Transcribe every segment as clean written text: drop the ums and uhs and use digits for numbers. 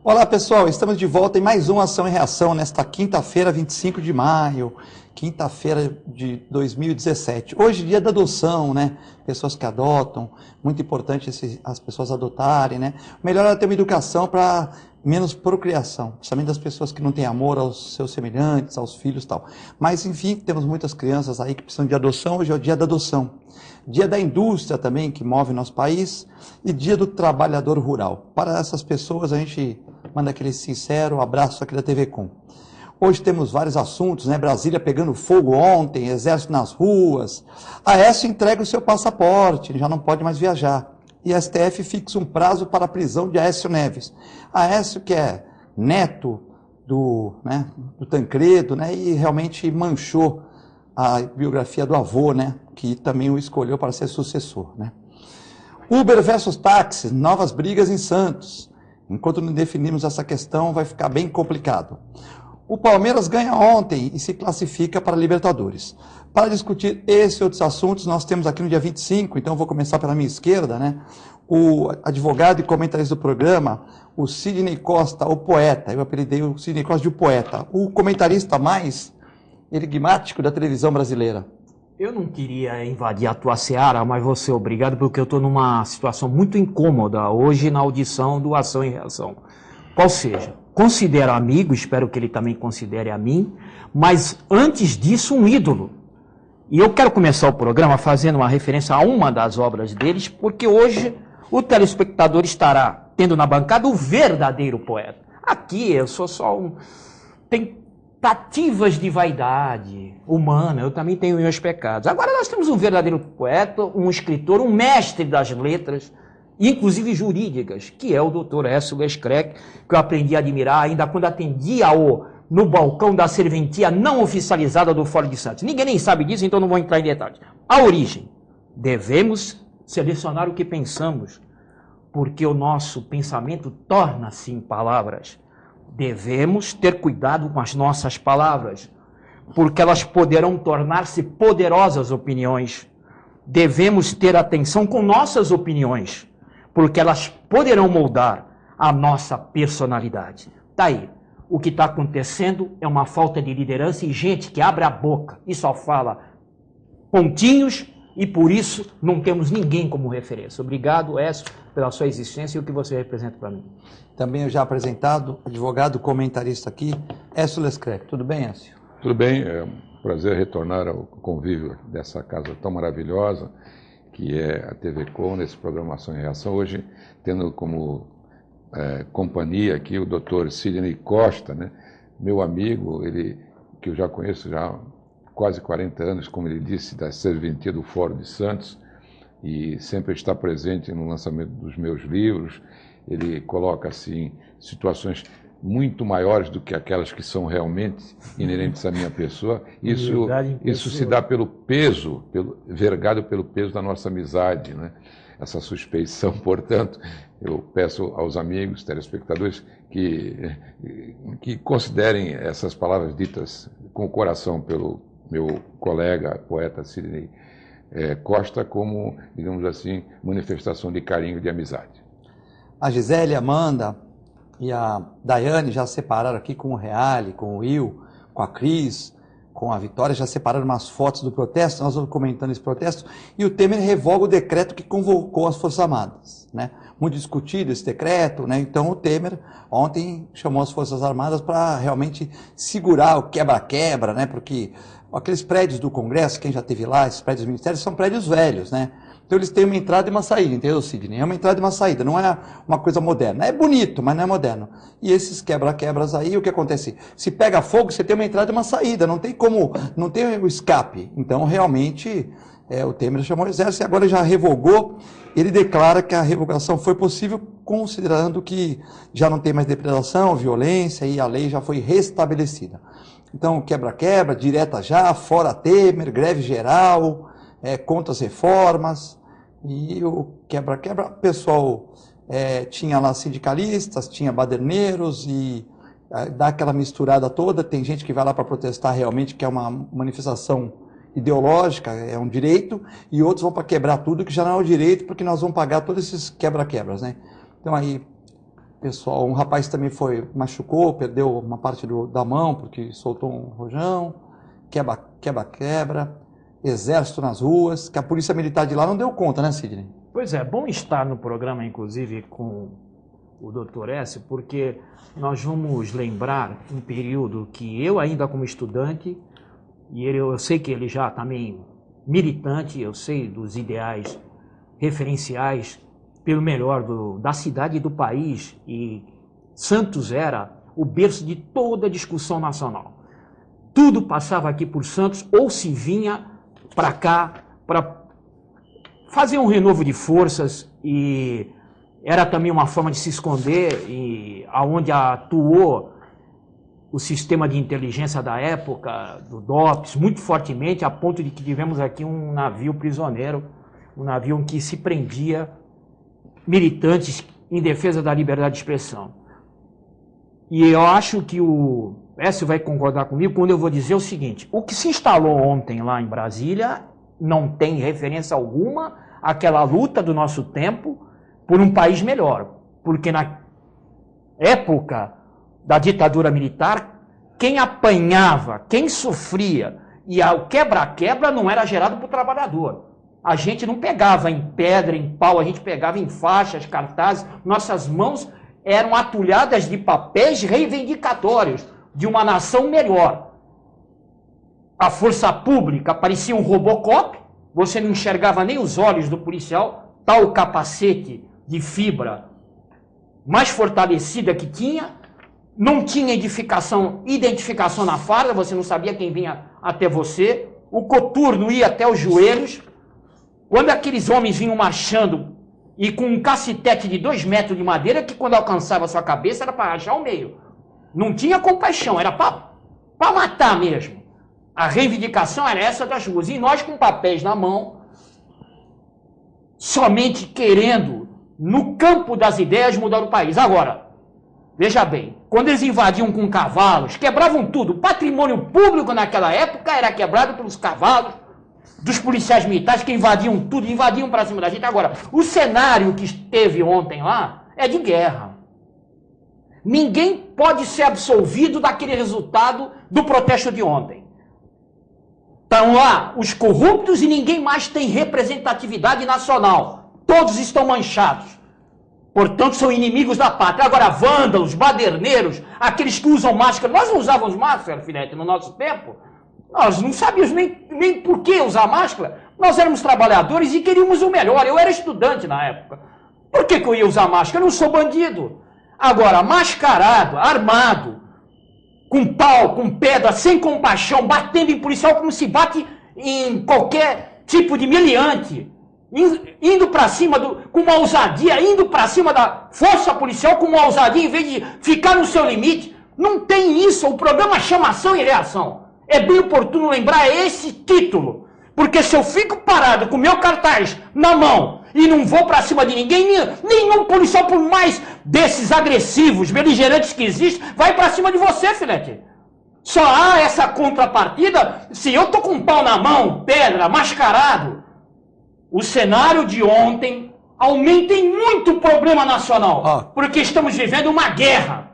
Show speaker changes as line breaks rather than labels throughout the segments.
Olá pessoal, estamos de volta em mais uma Ação e Reação nesta quinta-feira, 25 de maio, quinta-feira de 2017. Hoje, dia da adoção, né? Pessoas que adotam, muito importante as pessoas adotarem, né? O melhor é ter uma educação para menos procriação, principalmente das pessoas que não têm amor aos seus semelhantes, aos filhos e tal. Mas, enfim, temos muitas crianças aí que precisam de adoção, hoje é o dia da adoção. Dia da indústria também, que move nosso país, e dia do trabalhador rural. Para essas pessoas, a gente manda aquele sincero abraço aqui da TV Com. Hoje temos vários assuntos, né? Brasília pegando fogo ontem, exército nas ruas. A Aécio entrega o seu passaporte, já não pode mais viajar. E a STF fixa um prazo para a prisão de Aécio Neves. Aécio, que é neto do Tancredo, né? E realmente manchou a biografia do avô, né? Que também o escolheu para ser sucessor, né? Uber versus táxi, novas brigas em Santos. Enquanto não definirmos essa questão, vai ficar bem complicado. O Palmeiras ganha ontem e se classifica para a Libertadores. Para discutir esse e outros assuntos, nós temos aqui no dia 25, então eu vou começar pela minha esquerda, né? O advogado e comentarista do programa, o Sidney Costa, o poeta. Eu apelidei o Sidney Costa de o poeta. O comentarista mais enigmático da televisão brasileira.
Eu não queria invadir a tua seara, mas vou ser obrigado porque eu estou numa situação muito incômoda hoje na audição do Ação e Reação. Qual seja, considero amigo, espero que ele também considere a mim, mas antes disso um ídolo. E eu quero começar o programa fazendo uma referência a uma das obras deles, porque hoje o telespectador estará tendo na bancada o verdadeiro poeta. Aqui eu sou só um... tentativas de vaidade humana, eu também tenho meus pecados. Agora nós temos um verdadeiro poeta, um escritor, um mestre das letras, inclusive jurídicas, que é o Dr. Aécio Lescreck, que eu aprendi a admirar ainda quando atendia no balcão da serventia não oficializada do Fórum de Santos. Ninguém nem sabe disso, então não vou entrar em detalhes. A origem. Devemos selecionar o que pensamos, porque o nosso pensamento torna-se em palavras. Devemos ter cuidado com as nossas palavras, porque elas poderão tornar-se poderosas opiniões. Devemos ter atenção com nossas opiniões, porque elas poderão moldar a nossa personalidade. Tá aí. O que está acontecendo é uma falta de liderança e gente que abre a boca e só fala pontinhos e por isso não temos ninguém como referência. Obrigado, Aécio, pela sua existência e o que você representa para mim.
Também eu já apresentado, advogado comentarista aqui, Aécio Lescreck. Tudo bem, Aécio?
Tudo bem, é um prazer retornar ao convívio dessa casa tão maravilhosa, que é a TV Com, nesse programa Ação e Reação. Hoje, tendo como companhia aqui o Dr. Sidney Costa, né? Meu amigo, ele, que eu já conheço já há quase 40 anos, como ele disse, da serventia do Fórum de Santos, e sempre está presente no lançamento dos meus livros. Ele coloca assim situações muito maiores do que aquelas que são realmente inerentes à minha pessoa. Isso se dá pelo peso, vergado pelo peso da nossa amizade, né? Essa suspeição, portanto, eu peço aos amigos, telespectadores, que considerem essas palavras ditas com o coração pelo meu colega, poeta Sidney Costa, como, digamos assim, manifestação de carinho e de amizade.
A Gisele, a Amanda e a Daiane já separaram aqui com o Reale, com o Will, com a Cris, com a Vitória, já separaram umas fotos do protesto, nós vamos comentando esse protesto, e o Temer revoga o decreto que convocou as Forças Armadas, né? Muito discutido esse decreto, né? Então o Temer ontem chamou as Forças Armadas para realmente segurar o quebra-quebra, né? Porque aqueles prédios do Congresso, quem já esteve lá, esses prédios dos ministérios, são prédios velhos, né? Então eles têm uma entrada e uma saída, entendeu, Sidney? É uma entrada e uma saída, não é uma coisa moderna. É bonito, mas não é moderno. E esses quebra-quebras aí, o que acontece? Se pega fogo, você tem uma entrada e uma saída, não tem como, não tem o escape. Então, realmente, o Temer chamou o exército e agora já revogou. Ele declara que a revogação foi possível, considerando que já não tem mais depredação, violência e a lei já foi restabelecida. Então, quebra-quebra, direta já, fora Temer, greve geral, contra as reformas, e o quebra-quebra, o pessoal tinha lá sindicalistas, tinha baderneiros, e dá aquela misturada toda, tem gente que vai lá para protestar realmente, que é uma manifestação ideológica, é um direito, e outros vão para quebrar tudo, que já não é o direito, porque nós vamos pagar todos esses quebra-quebras, né? Então aí, pessoal, um rapaz também machucou, perdeu uma parte da mão porque soltou um rojão, quebra, exército nas ruas, que a polícia militar de lá não deu conta, né, Sidney?
Pois é, bom estar no programa, inclusive, com o Dr. Écio, porque nós vamos lembrar um período que eu ainda como estudante, e eu sei que ele já também militante, eu sei dos ideais referenciais pelo melhor da cidade e do país, e Santos era o berço de toda a discussão nacional. Tudo passava aqui por Santos ou se vinha para cá para fazer um renovo de forças, e era também uma forma de se esconder, e aonde atuou o sistema de inteligência da época, do DOPS, muito fortemente, a ponto de que tivemos aqui um navio prisioneiro, um navio em que se prendia militantes em defesa da liberdade de expressão. E eu acho que o Écio vai concordar comigo quando eu vou dizer o seguinte: o que se instalou ontem lá em Brasília não tem referência alguma àquela luta do nosso tempo por um país melhor. Porque na época da ditadura militar, quem apanhava, quem sofria, e o quebra-quebra não era gerado por trabalhador. A gente não pegava em pedra, em pau, a gente pegava em faixas, cartazes. Nossas mãos eram atulhadas de papéis reivindicatórios de uma nação melhor. A força pública parecia um Robocop, você não enxergava nem os olhos do policial, tal capacete de fibra mais fortalecida que tinha, não tinha identificação na farda, você não sabia quem vinha até você, o coturno ia até os joelhos. Quando aqueles homens vinham marchando e com um cacetete de 2 metros de madeira, que quando alcançava a sua cabeça era para rachar o meio. Não tinha compaixão, era para matar mesmo. A reivindicação era essa das ruas. E nós com papéis na mão, somente querendo, no campo das ideias, mudar o país. Agora, veja bem, quando eles invadiam com cavalos, quebravam tudo. O patrimônio público naquela época era quebrado pelos cavalos dos policiais militares, que invadiam tudo, invadiam para cima da gente. Agora, o cenário que esteve ontem lá é de guerra. Ninguém pode ser absolvido daquele resultado do protesto de ontem. Estão lá os corruptos e ninguém mais tem representatividade nacional. Todos estão manchados. Portanto, são inimigos da pátria. Agora, vândalos, baderneiros, aqueles que usam máscara. Nós não usávamos máscara, filete, no nosso tempo. Nós não sabíamos nem por que usar máscara. Nós éramos trabalhadores e queríamos o melhor. Eu era estudante na época. Por que eu ia usar máscara? Eu não sou bandido. Agora, mascarado, armado, com pau, com pedra, sem compaixão, batendo em policial como se bate em qualquer tipo de meliante, indo para cima, com uma ousadia, indo para cima da força policial com uma ousadia, em vez de ficar no seu limite. Não tem isso. O programa chama Ação e Reação. É bem oportuno lembrar esse título, porque se eu fico parado com o meu cartaz na mão e não vou para cima de ninguém, nenhum policial, por mais desses agressivos, beligerantes que existem, vai para cima de você, filete. Só há essa contrapartida se eu tô com um pau na mão, pedra, mascarado. O cenário de ontem aumenta em muito o problema nacional, porque estamos vivendo uma guerra.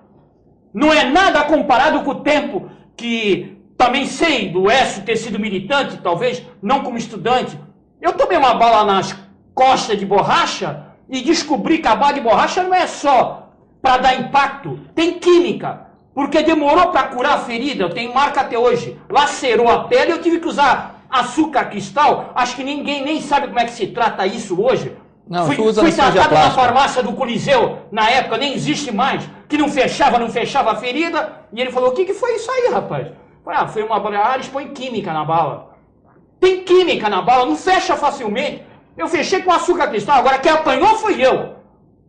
Não é nada comparado com o tempo que... Também sei do Écio ter sido militante, talvez não como estudante. Eu tomei uma bala nas costas de borracha e descobri que a bala de borracha não é só para dar impacto, tem química. Porque demorou para curar a ferida, eu tenho marca até hoje. Lacerou a pele, eu tive que usar açúcar cristal. Acho que ninguém nem sabe como é que se trata isso hoje.
Não,
fui tratado na farmácia do Coliseu, na época, nem existe mais, que não fechava a ferida. E ele falou: o que foi isso aí, rapaz? Foi uma bala. Eles põem química na bala. Tem química na bala, não fecha facilmente. Eu fechei com açúcar cristal, agora quem apanhou fui eu.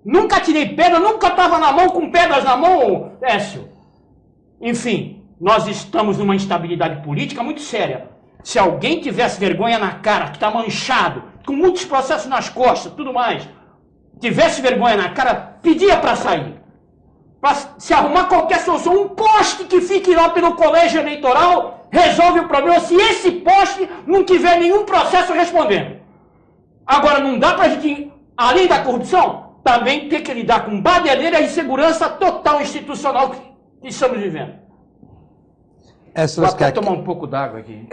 Nunca tirei pedra, nunca estava na mão com pedras na mão, Écio. Enfim, nós estamos numa instabilidade política muito séria. Se alguém tivesse vergonha na cara, que está manchado, com muitos processos nas costas, tudo mais, tivesse vergonha na cara, pedia para sair. Para se arrumar qualquer solução, um poste que fique lá pelo colégio eleitoral, resolve o problema, se esse poste não tiver nenhum processo respondendo. Agora, não dá para a gente, além da corrupção, também ter que lidar com badeleira e insegurança total institucional que estamos vivendo. Vou até tomar um pouco d'água aqui.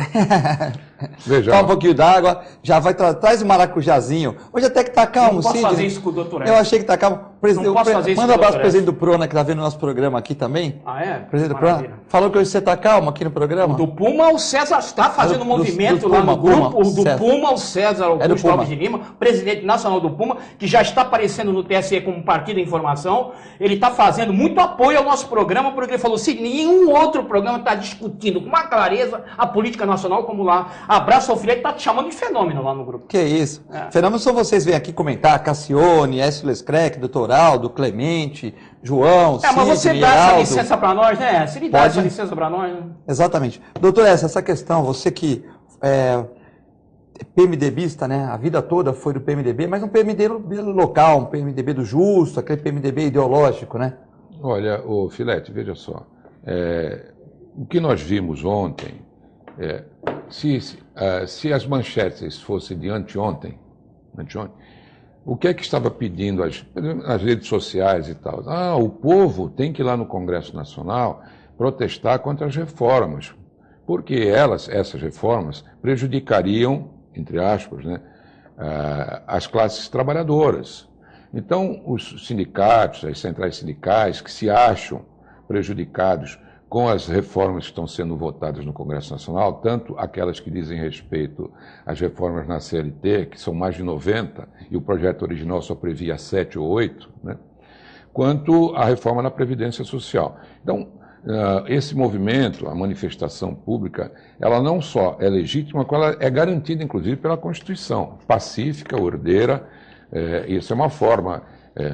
Veja.
Toma um pouquinho d'água, já vai traz o maracujazinho. Hoje até que tá calmo,
não posso
Sidney.
Fazer isso com o doutor
Eu achei que tá calmo.
Não posso fazer isso
manda um abraço pro
doutor
presidente do Prona, que tá vendo o nosso programa aqui também.
Ah, é?
Presidente do Prona. Falou que hoje você tá calmo aqui no programa.
O do Puma, o César está fazendo um movimento lá no grupo. O do Puma, o César Augusto Alves de Lima, presidente nacional do Puma, que já está aparecendo no TSE como partido de informação. Ele está fazendo muito apoio ao nosso programa, porque ele falou assim, nenhum outro programa está discutindo com uma clareza a política nacional como lá. Abraço ao filho, ele está te chamando de fenômeno lá no grupo.
Que isso. Fenômeno só vocês vêm aqui comentar, Cassione, Écio Lescrec, Doutor Aldo, Clemente, João,
mas você dá essa licença para nós, né? Você me dá essa licença para nós, né?
Exatamente. Doutor Écio, essa questão, você que é PMDBista, né? A vida toda foi do PMDB, mas um PMDB local, um PMDB do justo, aquele PMDB ideológico, né?
Olha, ô Filete, veja só. O que nós vimos ontem, se as manchetes fossem de anteontem, o que é que estava pedindo as redes sociais e tal? O povo tem que ir lá no Congresso Nacional protestar contra as reformas, porque essas reformas prejudicariam, entre aspas, né, as classes trabalhadoras. Então, os sindicatos, as centrais sindicais que se acham prejudicados com as reformas que estão sendo votadas no Congresso Nacional, tanto aquelas que dizem respeito às reformas na CLT, que são mais de 90, e o projeto original só previa 7 ou 8, né? Quanto a reforma na Previdência Social. Então, esse movimento, a manifestação pública, ela não só é legítima, como ela é garantida, inclusive, pela Constituição, pacífica, ordeira. Isso é uma forma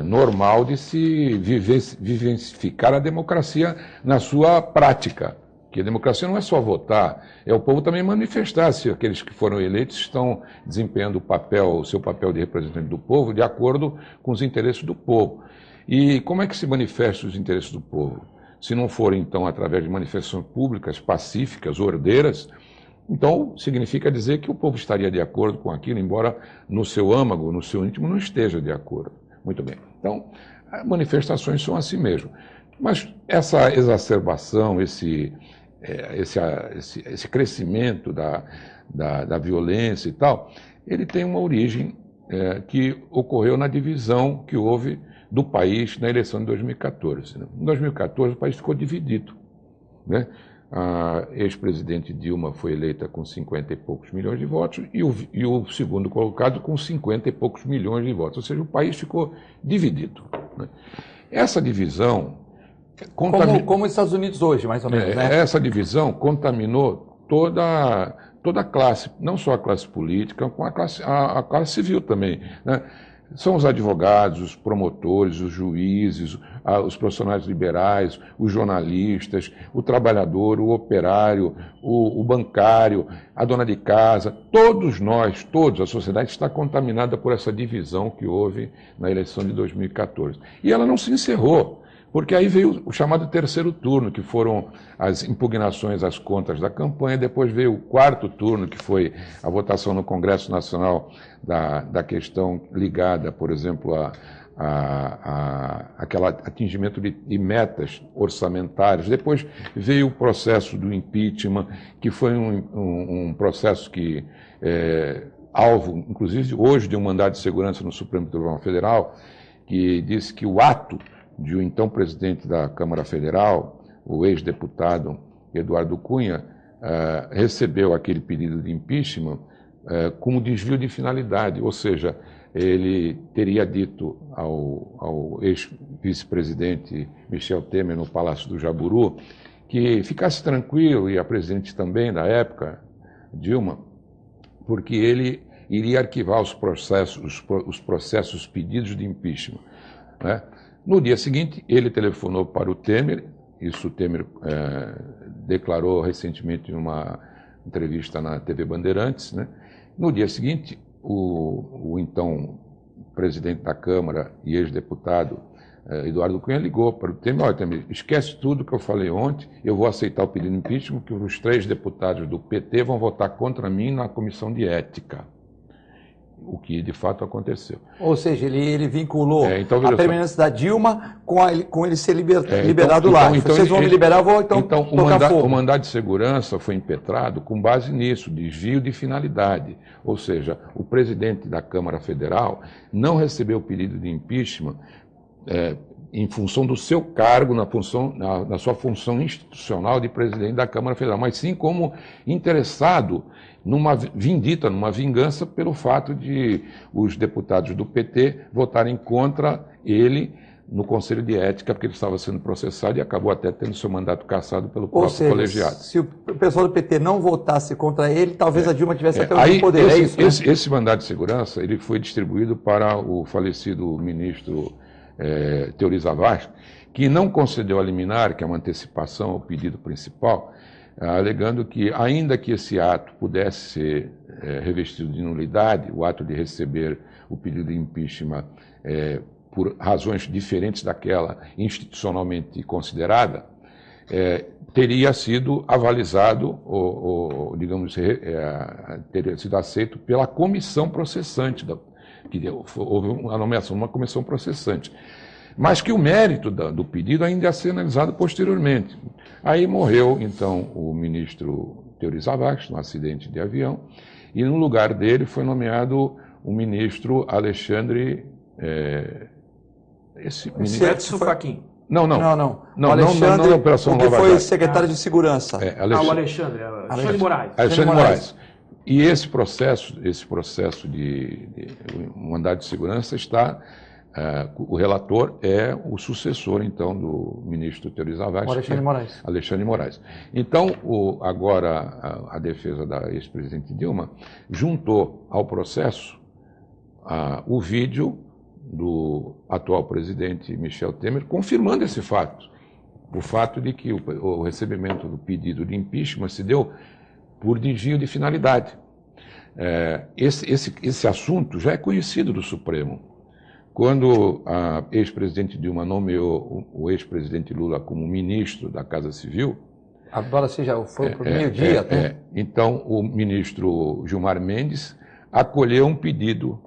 normal de se vivencificar a democracia na sua prática. Que a democracia não é só votar, é o povo também manifestar se aqueles que foram eleitos estão desempenhando o seu papel de representante do povo de acordo com os interesses do povo. E como é que se manifestam os interesses do povo? Se não forem, então, através de manifestações públicas, pacíficas, ordeiras, então significa dizer que o povo estaria de acordo com aquilo, embora no seu âmago, no seu íntimo, não esteja de acordo. Muito bem. Então, as manifestações são assim mesmo. Mas essa exacerbação, esse crescimento da violência e tal, ele tem uma origem que ocorreu na divisão que houve do país na eleição de 2014. Em 2014, o país ficou dividido, né? A ex-presidente Dilma foi eleita com 50 e poucos milhões de votos e o segundo colocado com 50 e poucos milhões de votos. Ou seja, o país ficou dividido, né? Essa divisão...
Como os Estados Unidos hoje, mais ou menos, né?
Essa divisão contaminou toda a classe, não só a classe política, como a classe civil também, né? São os advogados, os promotores, os juízes, os profissionais liberais, os jornalistas, o trabalhador, o operário, o bancário, a dona de casa, todos nós, a sociedade está contaminada por essa divisão que houve na eleição de 2014. E ela não se encerrou, porque aí veio o chamado terceiro turno, que foram as impugnações às contas da campanha, depois veio o quarto turno, que foi a votação no Congresso Nacional da questão ligada, por exemplo, aquele atingimento de metas orçamentárias. Depois veio o processo do impeachment, que foi um processo que alvo, inclusive hoje, de um mandado de segurança no Supremo Tribunal Federal, que disse que o ato de o então presidente da Câmara Federal, o ex-deputado Eduardo Cunha, recebeu aquele pedido de impeachment com desvio de finalidade, ou seja, ele teria dito ao ex-vice-presidente Michel Temer no Palácio do Jaburu que ficasse tranquilo, e a presidente também da época, Dilma, porque ele iria arquivar os processos pedidos de impeachment, né? No dia seguinte, ele telefonou para o Temer, isso o Temer declarou recentemente em uma entrevista na TV Bandeirantes, né? No dia seguinte, o então presidente da Câmara e ex-deputado Eduardo Cunha ligou para o Temer: olha, Temer, esquece tudo que eu falei ontem, eu vou aceitar o pedido de impeachment, que os 3 deputados do PT vão votar contra mim na comissão de ética. o que de fato aconteceu.
Ou seja, ele vinculou
então,
a permanência da Dilma com ele ser liberado
então,
lá.
Então,
vocês vão me liberar, eu vou
o mandado de segurança foi impetrado com base nisso, desvio de finalidade. Ou seja, o presidente da Câmara Federal não recebeu o pedido de impeachment em função do seu cargo, na sua função institucional de presidente da Câmara Federal, mas sim como interessado numa vindita, numa vingança pelo fato de os deputados do PT votarem contra ele no Conselho de Ética, porque ele estava sendo processado e acabou até tendo seu mandato cassado pelo próprio colegiado.
Se o pessoal do PT não votasse contra ele, talvez a Dilma tivesse até o poder.
Esse mandado de segurança ele foi distribuído para o falecido ministro Teori Zavascki, que não concedeu a liminar, que é uma antecipação ao pedido principal, alegando que, ainda que esse ato pudesse ser revestido de nulidade, o ato de receber o pedido de impeachment por razões diferentes daquela institucionalmente considerada, teria sido avalizado, ou digamos, teria sido aceito pela comissão processante, houve a nomeação de uma comissão processante. Mas que o mérito do pedido ainda ia ser analisado posteriormente. Aí morreu, então, o ministro Teori Zavascki, num acidente de avião, e no lugar dele foi nomeado o ministro Alexandre...
Edson Fachin.
Não.
Alexandre,
não, Operação
o que
Lava
foi
Jato.
Secretário de Segurança.
O
Alexandre Moraes.
Alexandre Moraes. E esse processo de mandado de segurança está... o relator é o sucessor, então, do ministro Teori Zavascki, Alexandre Moraes. Então, agora, a defesa da ex-presidente Dilma juntou ao processo o vídeo do atual presidente Michel Temer, confirmando esse fato. O fato de que o recebimento do pedido de impeachment se deu por desvio de finalidade. Esse assunto já é conhecido do Supremo. Quando a ex-presidente Dilma nomeou o ex-presidente Lula como ministro da Casa Civil...
Agora você já foi para o meio-dia, até?
Então, o ministro Gilmar Mendes acolheu um pedido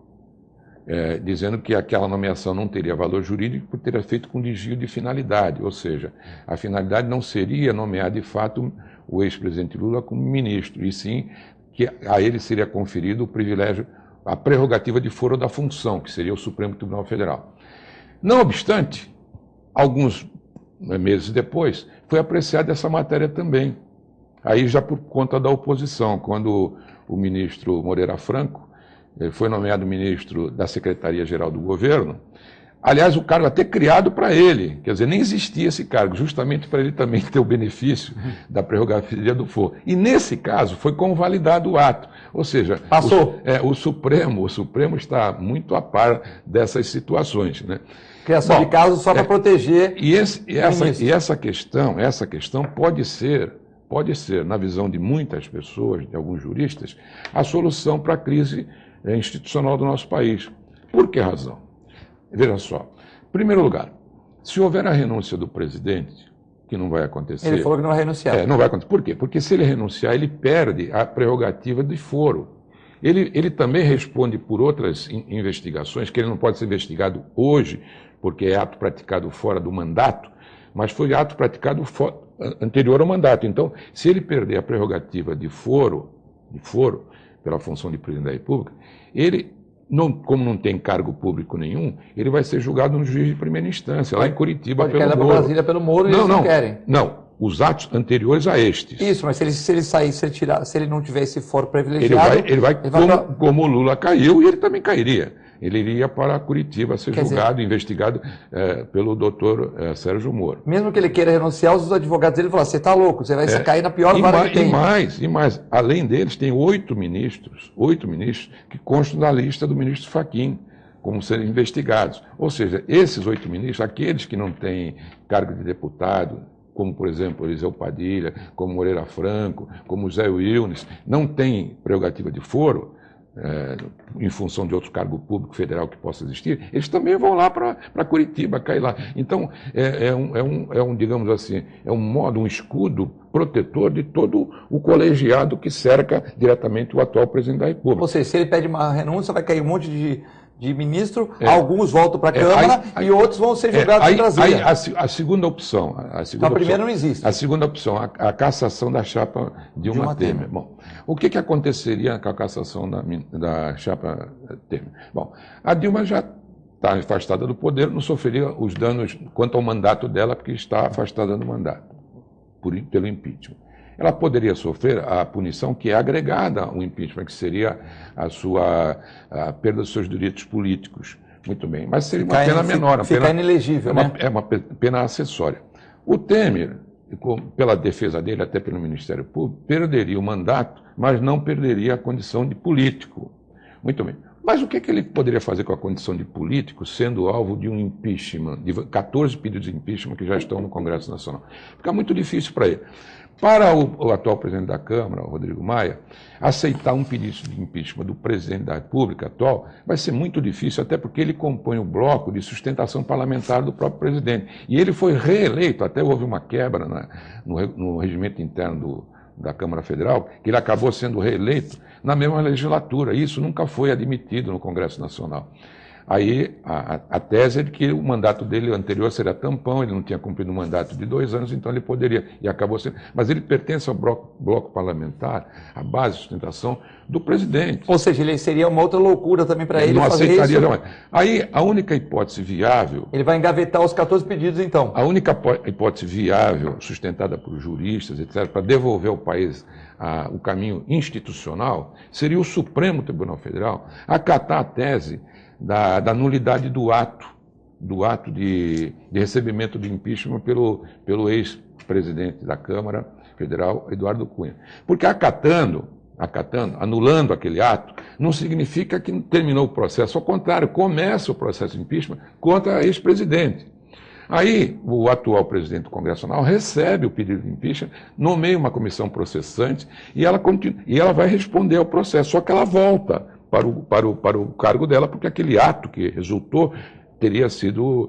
dizendo que aquela nomeação não teria valor jurídico por ter feito com desvio de finalidade, ou seja, a finalidade não seria nomear de fato o ex-presidente Lula como ministro, e sim que a ele seria conferido o privilégio, a prerrogativa de foro da função, que seria o Supremo Tribunal Federal. Não obstante, alguns meses depois, foi apreciada essa matéria também. Aí já por conta da oposição, quando o ministro Moreira Franco foi nomeado ministro da Secretaria-Geral do Governo, aliás, o cargo até criado para ele, quer dizer, nem existia esse cargo, justamente para ele também ter o benefício da prerrogativa do foro. E nesse caso foi convalidado o ato, ou seja,
passou.
O Supremo está muito a par dessas situações, né?
Criação de casos só para proteger.
E essa questão pode ser, na visão de muitas pessoas, de alguns juristas, a solução para a crise institucional do nosso país. Por que razão? Veja só, em primeiro lugar, se houver a renúncia do presidente, que não vai acontecer...
Ele falou que não vai renunciar.
Não vai acontecer. Por quê? Porque se ele renunciar, ele perde a prerrogativa de foro. Ele também responde por outras investigações, que ele não pode ser investigado hoje, porque é ato praticado fora do mandato, mas foi ato praticado anterior ao mandato. Então, se ele perder a prerrogativa de foro pela função de presidente da República, ele, como não tem cargo público nenhum, ele vai ser julgado no juiz de primeira instância, lá em Curitiba, pelo Moro.
Para Brasília pelo Moro, eles não querem.
Não, os atos anteriores a estes.
Isso, mas se ele sair, se ele não tiver esse foro privilegiado...
Ele vai como o Lula caiu, e ele também cairia. Ele iria para Curitiba ser julgado, investigado pelo doutor Sérgio Moro.
Mesmo que ele queira renunciar, os advogados dele falam, você está louco, você vai cair na pior vara que tem.
E mais, além deles, tem 8 ministros que constam na lista do ministro Fachin, como serem investigados. Ou seja, esses 8 ministros, aqueles que não têm cargo de deputado, como, por exemplo, Eliseu Padilha, como Moreira Franco, como Zé Wilnes, não têm prerrogativa de foro, em função de outro cargo público federal que possa existir, eles também vão lá para Curitiba, cair lá. Então, digamos assim, é um modo, um escudo protetor de todo o colegiado que cerca diretamente o atual presidente da República.
Ou seja, se ele pede uma renúncia, vai cair um monte de ministro, alguns voltam para a Câmara e outros vão ser julgados em Brasília.
A segunda opção...
A primeira não existe.
A segunda opção, a cassação da chapa Dilma Temer. Bom, o que aconteceria com a cassação da chapa Temer? Bom, a Dilma já está afastada do poder, não sofreria os danos quanto ao mandato dela, porque está afastada do mandato, pelo impeachment. Ela poderia sofrer a punição que é agregada ao impeachment, que seria a perda dos seus direitos políticos. Muito bem, mas seria uma pena menor.
Ficar inelegível, né?
É uma pena acessória. O Temer, pela defesa dele, até pelo Ministério Público, perderia o mandato, mas não perderia a condição de político. Muito bem. Mas o que ele poderia fazer com a condição de político, sendo alvo de um impeachment, de 14 pedidos de impeachment que já estão no Congresso Nacional? Fica muito difícil para ele. Para o atual presidente da Câmara, o Rodrigo Maia, aceitar um pedido de impeachment do presidente da República atual vai ser muito difícil, até porque ele compõe o bloco de sustentação parlamentar do próprio presidente. E ele foi reeleito, até houve uma quebra no regimento interno da Câmara Federal, que ele acabou sendo reeleito na mesma legislatura. Isso nunca foi admitido no Congresso Nacional. Aí a tese é de que o mandato dele anterior seria tampão, ele não tinha cumprido um mandato de 2 anos, então ele poderia, e acabou sendo. Mas ele pertence ao bloco parlamentar, à base de sustentação do presidente.
Ou seja, ele seria uma outra loucura também para ele
não
fazer
aceitaria,
isso.
Não. Aí a única hipótese viável...
Ele vai engavetar os 14 pedidos, então.
A única hipótese viável, sustentada por juristas, etc., para devolver ao país o caminho institucional, seria o Supremo Tribunal Federal acatar a tese da nulidade do ato de recebimento de impeachment pelo ex-presidente da Câmara Federal, Eduardo Cunha. Porque anulando aquele ato, não significa que terminou o processo. Ao contrário, começa o processo de impeachment contra ex-presidente. Aí, o atual presidente do Congresso Nacional recebe o pedido de impeachment, nomeia uma comissão processante e ela vai responder ao processo, só que ela volta para o cargo dela, porque aquele ato que resultou teria sido,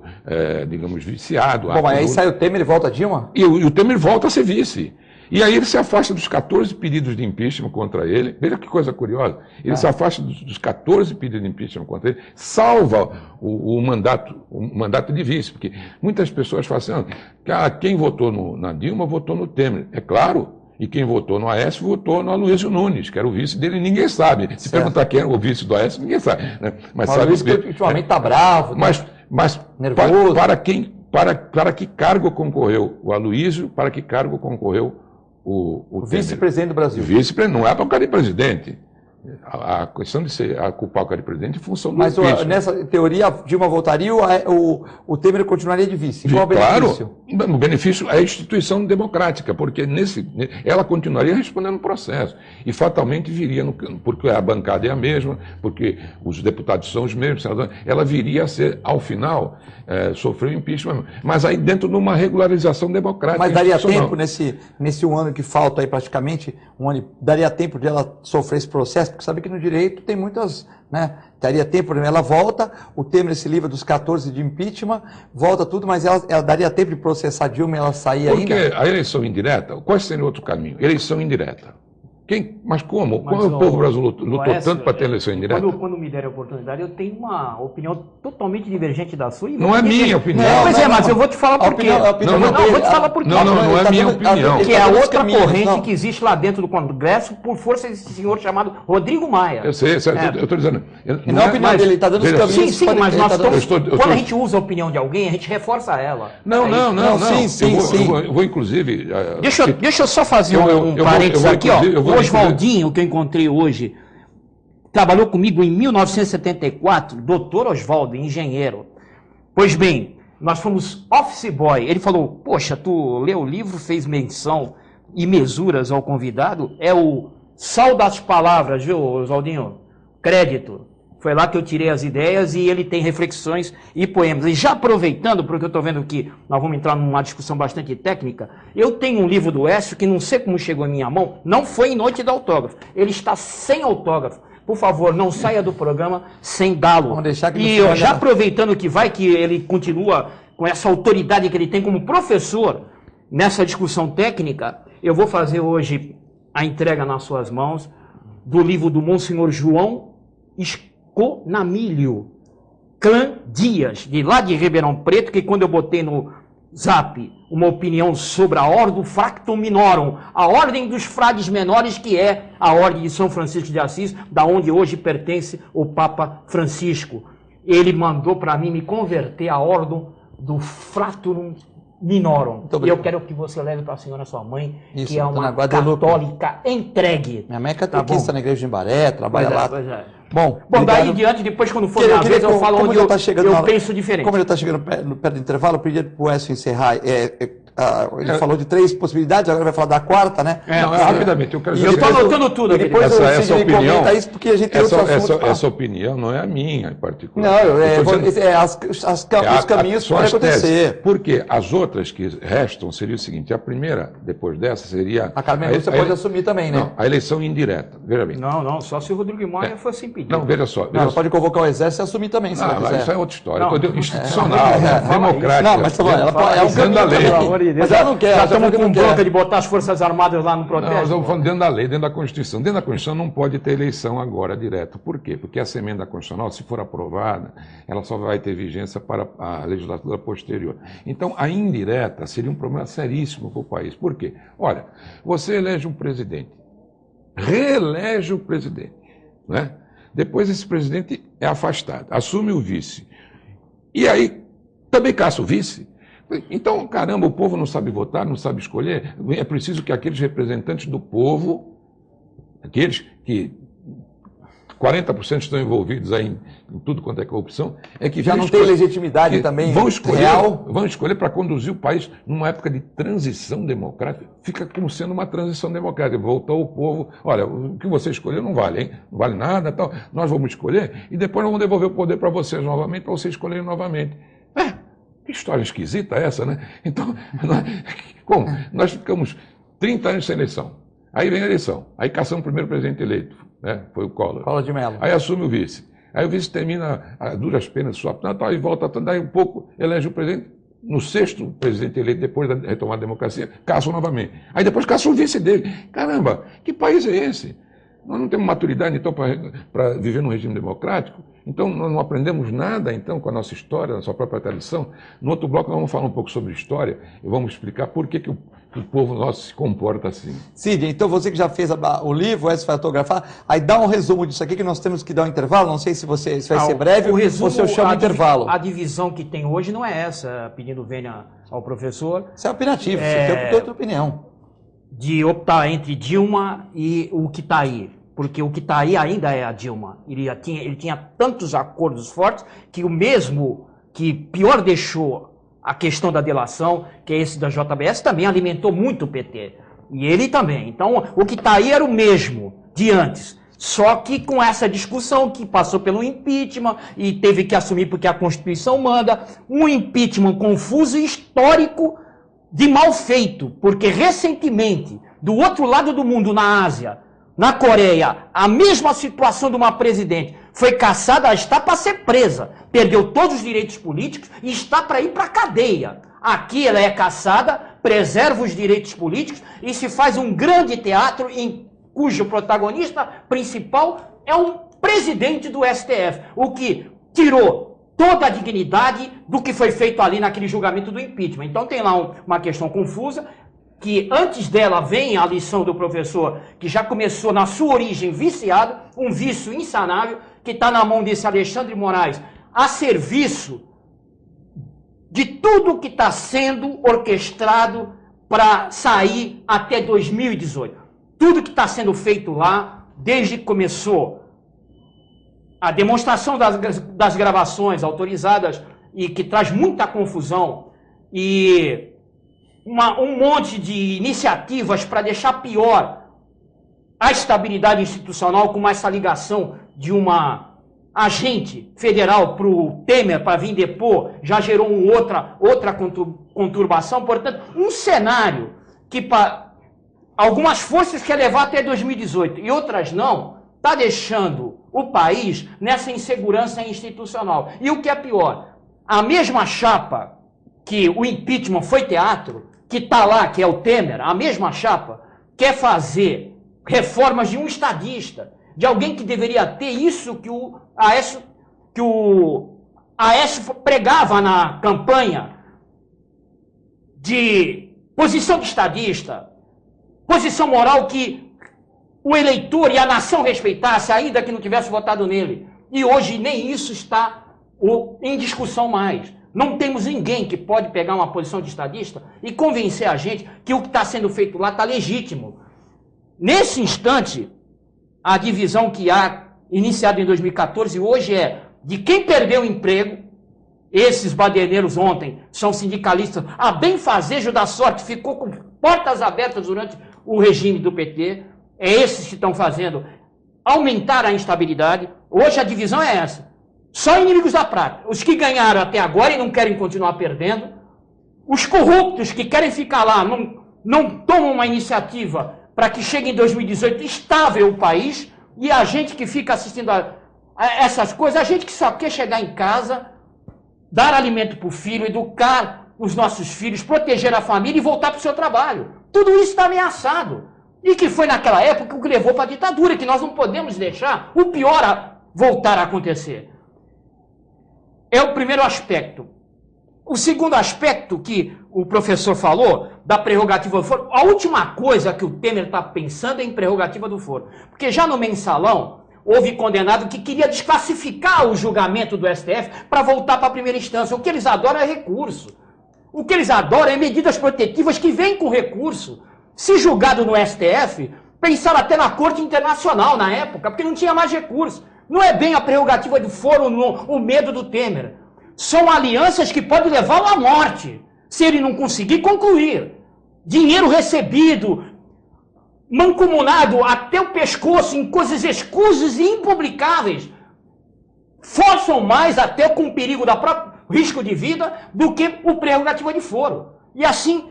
digamos, viciado.
Bom, mas aí sai o Temer e volta a Dilma?
E o Temer volta a ser vice. E aí ele se afasta dos 14 pedidos de impeachment contra ele. Veja que coisa curiosa. Ele se afasta dos 14 pedidos de impeachment contra ele, salva o mandato de vice. Porque muitas pessoas falam assim, quem votou na Dilma votou no Temer. É claro. E quem votou no Aécio votou no Aloysio Nunes, que era o vice dele, ninguém sabe. Se perguntar quem era o vice do Aécio, ninguém sabe. Né? Mas sabe
que ultimamente está bravo,
mas
nervoso.
Para que cargo concorreu o Aloysio, para que cargo concorreu o
vice-presidente do Brasil?
Vice-presidente, não é para o cara de presidente. A questão de culpar o cara de presidente em função do impeachment.
Mas nessa teoria, Dilma voltaria ou o Temer continuaria de vice? Qual o benefício?
Claro, o benefício é a instituição democrática, porque ela continuaria respondendo o processo. E fatalmente viria, porque a bancada é a mesma, porque os deputados são os mesmos, ela viria a ser, ao final, sofrer o impeachment. Mas aí dentro de uma regularização democrática.
Mas daria tempo, nesse 1 ano que falta aí praticamente, daria tempo de ela sofrer esse processo? Porque sabe que no direito tem muitas, né? Daria tempo, ela volta, o Temer se livra dos 14 de impeachment, volta tudo, mas ela daria tempo de processar Dilma e ela sair ainda?
Porque a eleição indireta, qual seria outro caminho? Eleição indireta. Mas como? Como o povo brasileiro lutou tanto para ter eleição indireta?
Quando me der a oportunidade, eu tenho uma opinião totalmente divergente da sua.
Não é minha opinião.
Mas eu vou te falar por quê. Vou te falar por quê.
Não é minha opinião.
Que é a outra corrente que existe lá dentro do Congresso por força desse senhor chamado Rodrigo Maia.
Eu sei, eu estou dizendo.
Não é a opinião dele, ele está dando os caminhos.
Sim, mas nós quando a gente usa a opinião de alguém, a gente reforça ela.
Não.
Sim.
Eu vou inclusive...
Deixa eu só fazer um parênteses aqui, ó. O Oswaldinho, que eu encontrei hoje, trabalhou comigo em 1974, doutor Oswaldo, engenheiro. Pois bem, nós fomos office boy. Ele falou, poxa, tu leu o livro, fez menção e mesuras ao convidado, é o sal das palavras, viu, Oswaldinho? Crédito. Foi lá que eu tirei as ideias e ele tem reflexões e poemas. E já aproveitando, porque eu estou vendo que nós vamos entrar numa discussão bastante técnica, eu tenho um livro do Écio que não sei como chegou em minha mão, não foi em noite de autógrafo. Ele está sem autógrafo, por favor, não saia do programa sem dá-lo.
Vamos deixar que
E eu, já aproveitando que ele continua com essa autoridade que ele tem como professor nessa discussão técnica, eu vou fazer hoje a entrega nas suas mãos do livro do Monsenhor João Esconamilho, Clã Dias, lá de Ribeirão Preto, que quando eu botei no Zap uma opinião sobre a Ordo Fractum Minorum, a ordem dos frades menores, que é a ordem de São Francisco de Assis, da onde hoje pertence o Papa Francisco. Ele mandou para mim me converter à ordem do Fractum Minorum. E eu quero que você leve para a senhora, sua mãe, que é uma católica entregue.
Minha mãe é catequista na igreja de Embaré, trabalha lá.
Pois é.
Bom,
daí em diante, depois quando for minha vez, eu falo onde eu penso diferente.
Como ele está chegando perto do intervalo, eu pedi para o Écio encerrar. Ele falou de 3 possibilidades, agora vai falar da 4ª, né?
Rapidamente, eu quero dizer.
Eu estou anotando tudo aqui.
Depois essa opinião, comenta isso, porque a gente tem outro assunto.
Essa opinião não é a minha em particular.
Os caminhos que podem acontecer.
Porque as outras que restam seria o seguinte: a primeira, depois dessa, seria.
A Carmen você pode assumir também, né?
Não, a eleição indireta. Veja bem.
Não, só se o Rodrigo Maia fosse impedido.
Não, veja só.
Ela pode convocar o exército e assumir também, se quiser.
Isso é outra história. Institucional, democrática.
Não, mas ela é um caminho da lei. Mas ela não quer.
Já estamos com bronca de botar as Forças Armadas lá no protesto.
Não, estamos falando dentro da lei, dentro da Constituição. Dentro da Constituição não pode ter eleição agora direto. Por quê? Porque essa emenda constitucional, se for aprovada, ela só vai ter vigência para a legislatura posterior. Então, a indireta seria um problema seríssimo para o país. Por quê? Olha, você elege um presidente, reelege o presidente, né? Depois esse presidente é afastado, assume o vice. E aí, também caça o vice. Então, caramba, o povo não sabe votar, não sabe escolher. É preciso que aqueles representantes do povo, aqueles que 40% estão envolvidos aí em tudo quanto é corrupção, é que
já não tem legitimidade também
vão escolher,
real.
Vão escolher para conduzir o país numa época de transição democrática. Fica como sendo uma transição democrática. Voltou o povo, olha, o que você escolheu não vale, hein? Não vale nada, tal. Nós vamos escolher e depois nós vamos devolver o poder para vocês novamente, para vocês escolherem novamente. Que história esquisita essa, né? Então, como? Nós ficamos 30 anos sem eleição. Aí vem a eleição. Aí caçamos o primeiro presidente eleito, né? Foi o Collor.
Collor de Mello.
Aí assume o vice. Aí o vice termina a duras penas sua e volta, daí um pouco elege o presidente. No 6º presidente eleito, depois da retomada da democracia, caçam novamente. Aí depois caçam o vice dele. Caramba, que país é esse? Nós não temos maturidade, então, para viver num regime democrático. Então, nós não aprendemos nada, então, com a nossa história, a nossa própria tradição. No outro bloco, nós vamos falar um pouco sobre história e vamos explicar por que o povo nosso se comporta assim.
Cid, então você que já fez o livro, vai fotografar, aí dá um resumo disso aqui, que nós temos que dar um intervalo. Não sei se vai ser breve ou se eu chamo intervalo.
A divisão que tem hoje não é essa, pedindo vênia ao professor.
Isso é opinativo, você tem outra opinião.
De optar entre Dilma e o que está aí. Porque o que está aí ainda é a Dilma. Ele tinha tantos acordos fortes que o mesmo que pior deixou a questão da delação, que é esse da JBS, também alimentou muito o PT. E ele também. Então, o que está aí era o mesmo de antes. Só que com essa discussão que passou pelo impeachment e teve que assumir porque a Constituição manda, um impeachment confuso e histórico de mal feito, porque recentemente, do outro lado do mundo, na Ásia, na Coreia, a mesma situação de uma presidente foi caçada, está para ser presa, perdeu todos os direitos políticos e está para ir para a cadeia. Aqui ela é caçada, preserva os direitos políticos e se faz um grande teatro cujo protagonista principal é um presidente do STF, o que tirou toda a dignidade do que foi feito ali naquele julgamento do impeachment. Então tem lá uma questão confusa, que antes dela vem a lição do professor, que já começou na sua origem viciado, um vício insanável, que está na mão desse Alexandre Moraes, a serviço de tudo que está sendo orquestrado para sair até 2018. Tudo que está sendo feito lá, desde que começou a demonstração das gravações autorizadas e que traz muita confusão e um monte de iniciativas para deixar pior a estabilidade institucional, com essa ligação de uma agente federal para o Temer para vir depor, já gerou outra conturbação. Portanto, um cenário que algumas forças querem levar até 2018 e outras não, está deixando o país nessa insegurança institucional. E o que é pior, a mesma chapa que o impeachment foi teatro, que está lá, que é o Temer, a mesma chapa, quer fazer reformas de um estadista, de alguém que deveria ter isso que o Aécio pregava na campanha, de posição de estadista, posição moral que o eleitor e a nação respeitasse, ainda que não tivesse votado nele. E hoje nem isso está em discussão mais. Não temos ninguém que pode pegar uma posição de estadista e convencer a gente que o que está sendo feito lá está legítimo. Nesse instante, a divisão que há, iniciada em 2014, hoje é de quem perdeu o emprego. Esses baderneiros ontem são sindicalistas. A benfazejo da sorte ficou com portas abertas durante o regime do PT. É esses que estão fazendo aumentar a instabilidade. Hoje a divisão é essa. Só inimigos da prata. Os que ganharam até agora e não querem continuar perdendo. Os corruptos que querem ficar lá, não tomam uma iniciativa para que chegue em 2018 estável o país. E a gente que fica assistindo a essas coisas, a gente que só quer chegar em casa, dar alimento para o filho, educar os nossos filhos, proteger a família e voltar para o seu trabalho. Tudo isso está ameaçado. E que foi naquela época o que levou para a ditadura, que nós não podemos deixar o pior voltar a acontecer. É o primeiro aspecto. O segundo aspecto que o professor falou, da prerrogativa do foro, a última coisa que o Temer está pensando é em prerrogativa do foro. Porque já no mensalão, houve condenado que queria desclassificar o julgamento do STF para voltar para a primeira instância. O que eles adoram é recurso. O que eles adoram é medidas protetivas que vêm com recurso. Se julgado no STF, pensaram até na Corte Internacional na época, porque não tinha mais recurso. Não é bem a prerrogativa do foro o medo do Temer. São alianças que podem levá-lo à morte, se ele não conseguir concluir. Dinheiro recebido, mancomunado até o pescoço em coisas escusas e impublicáveis, forçam mais até com o perigo da própria risco de vida do que o prerrogativa de foro. E assim,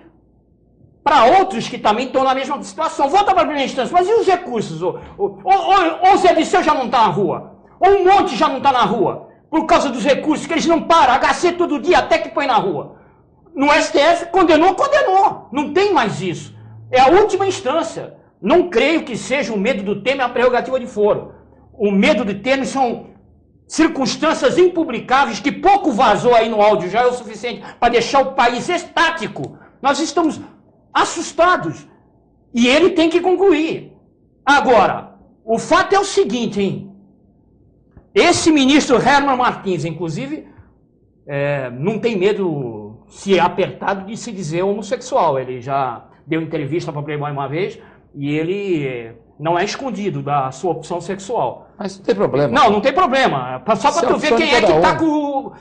para outros que também estão na mesma situação, volta para a primeira instância, mas e os recursos? Ou o Zé Disseu já não está na rua, ou um monte já não está na rua, por causa dos recursos que eles não param, HC todo dia até que põe na rua. No STF, condenou, não tem mais isso. É a última instância. Não creio que seja o medo do Temer a prerrogativa de foro. O medo do Temer são circunstâncias impublicáveis que pouco vazou aí no áudio, já é o suficiente para deixar o país estático. Nós estamos assustados. E ele tem que concluir. Agora, o fato é o seguinte, hein? Esse ministro Herman Martins, inclusive, não tem medo, se é apertado, de se dizer homossexual. Ele já deu entrevista para Playboy uma vez e ele não é escondido da sua opção sexual.
Mas não tem problema.
Não tem problema. Só para tu ver quem é que está com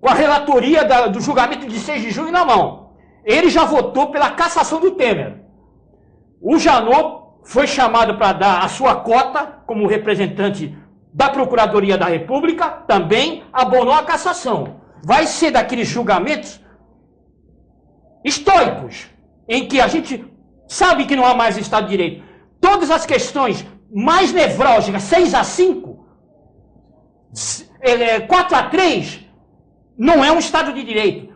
a relatoria do julgamento de 6 de junho na mão. Ele já votou pela cassação do Temer. O Janot foi chamado para dar a sua cota como representante da Procuradoria da República, também abonou a cassação. Vai ser daqueles julgamentos estoicos, em que a gente sabe que não há mais Estado de Direito. Todas as questões mais nevrálgicas, 6-5, 4-3, não é um Estado de Direito.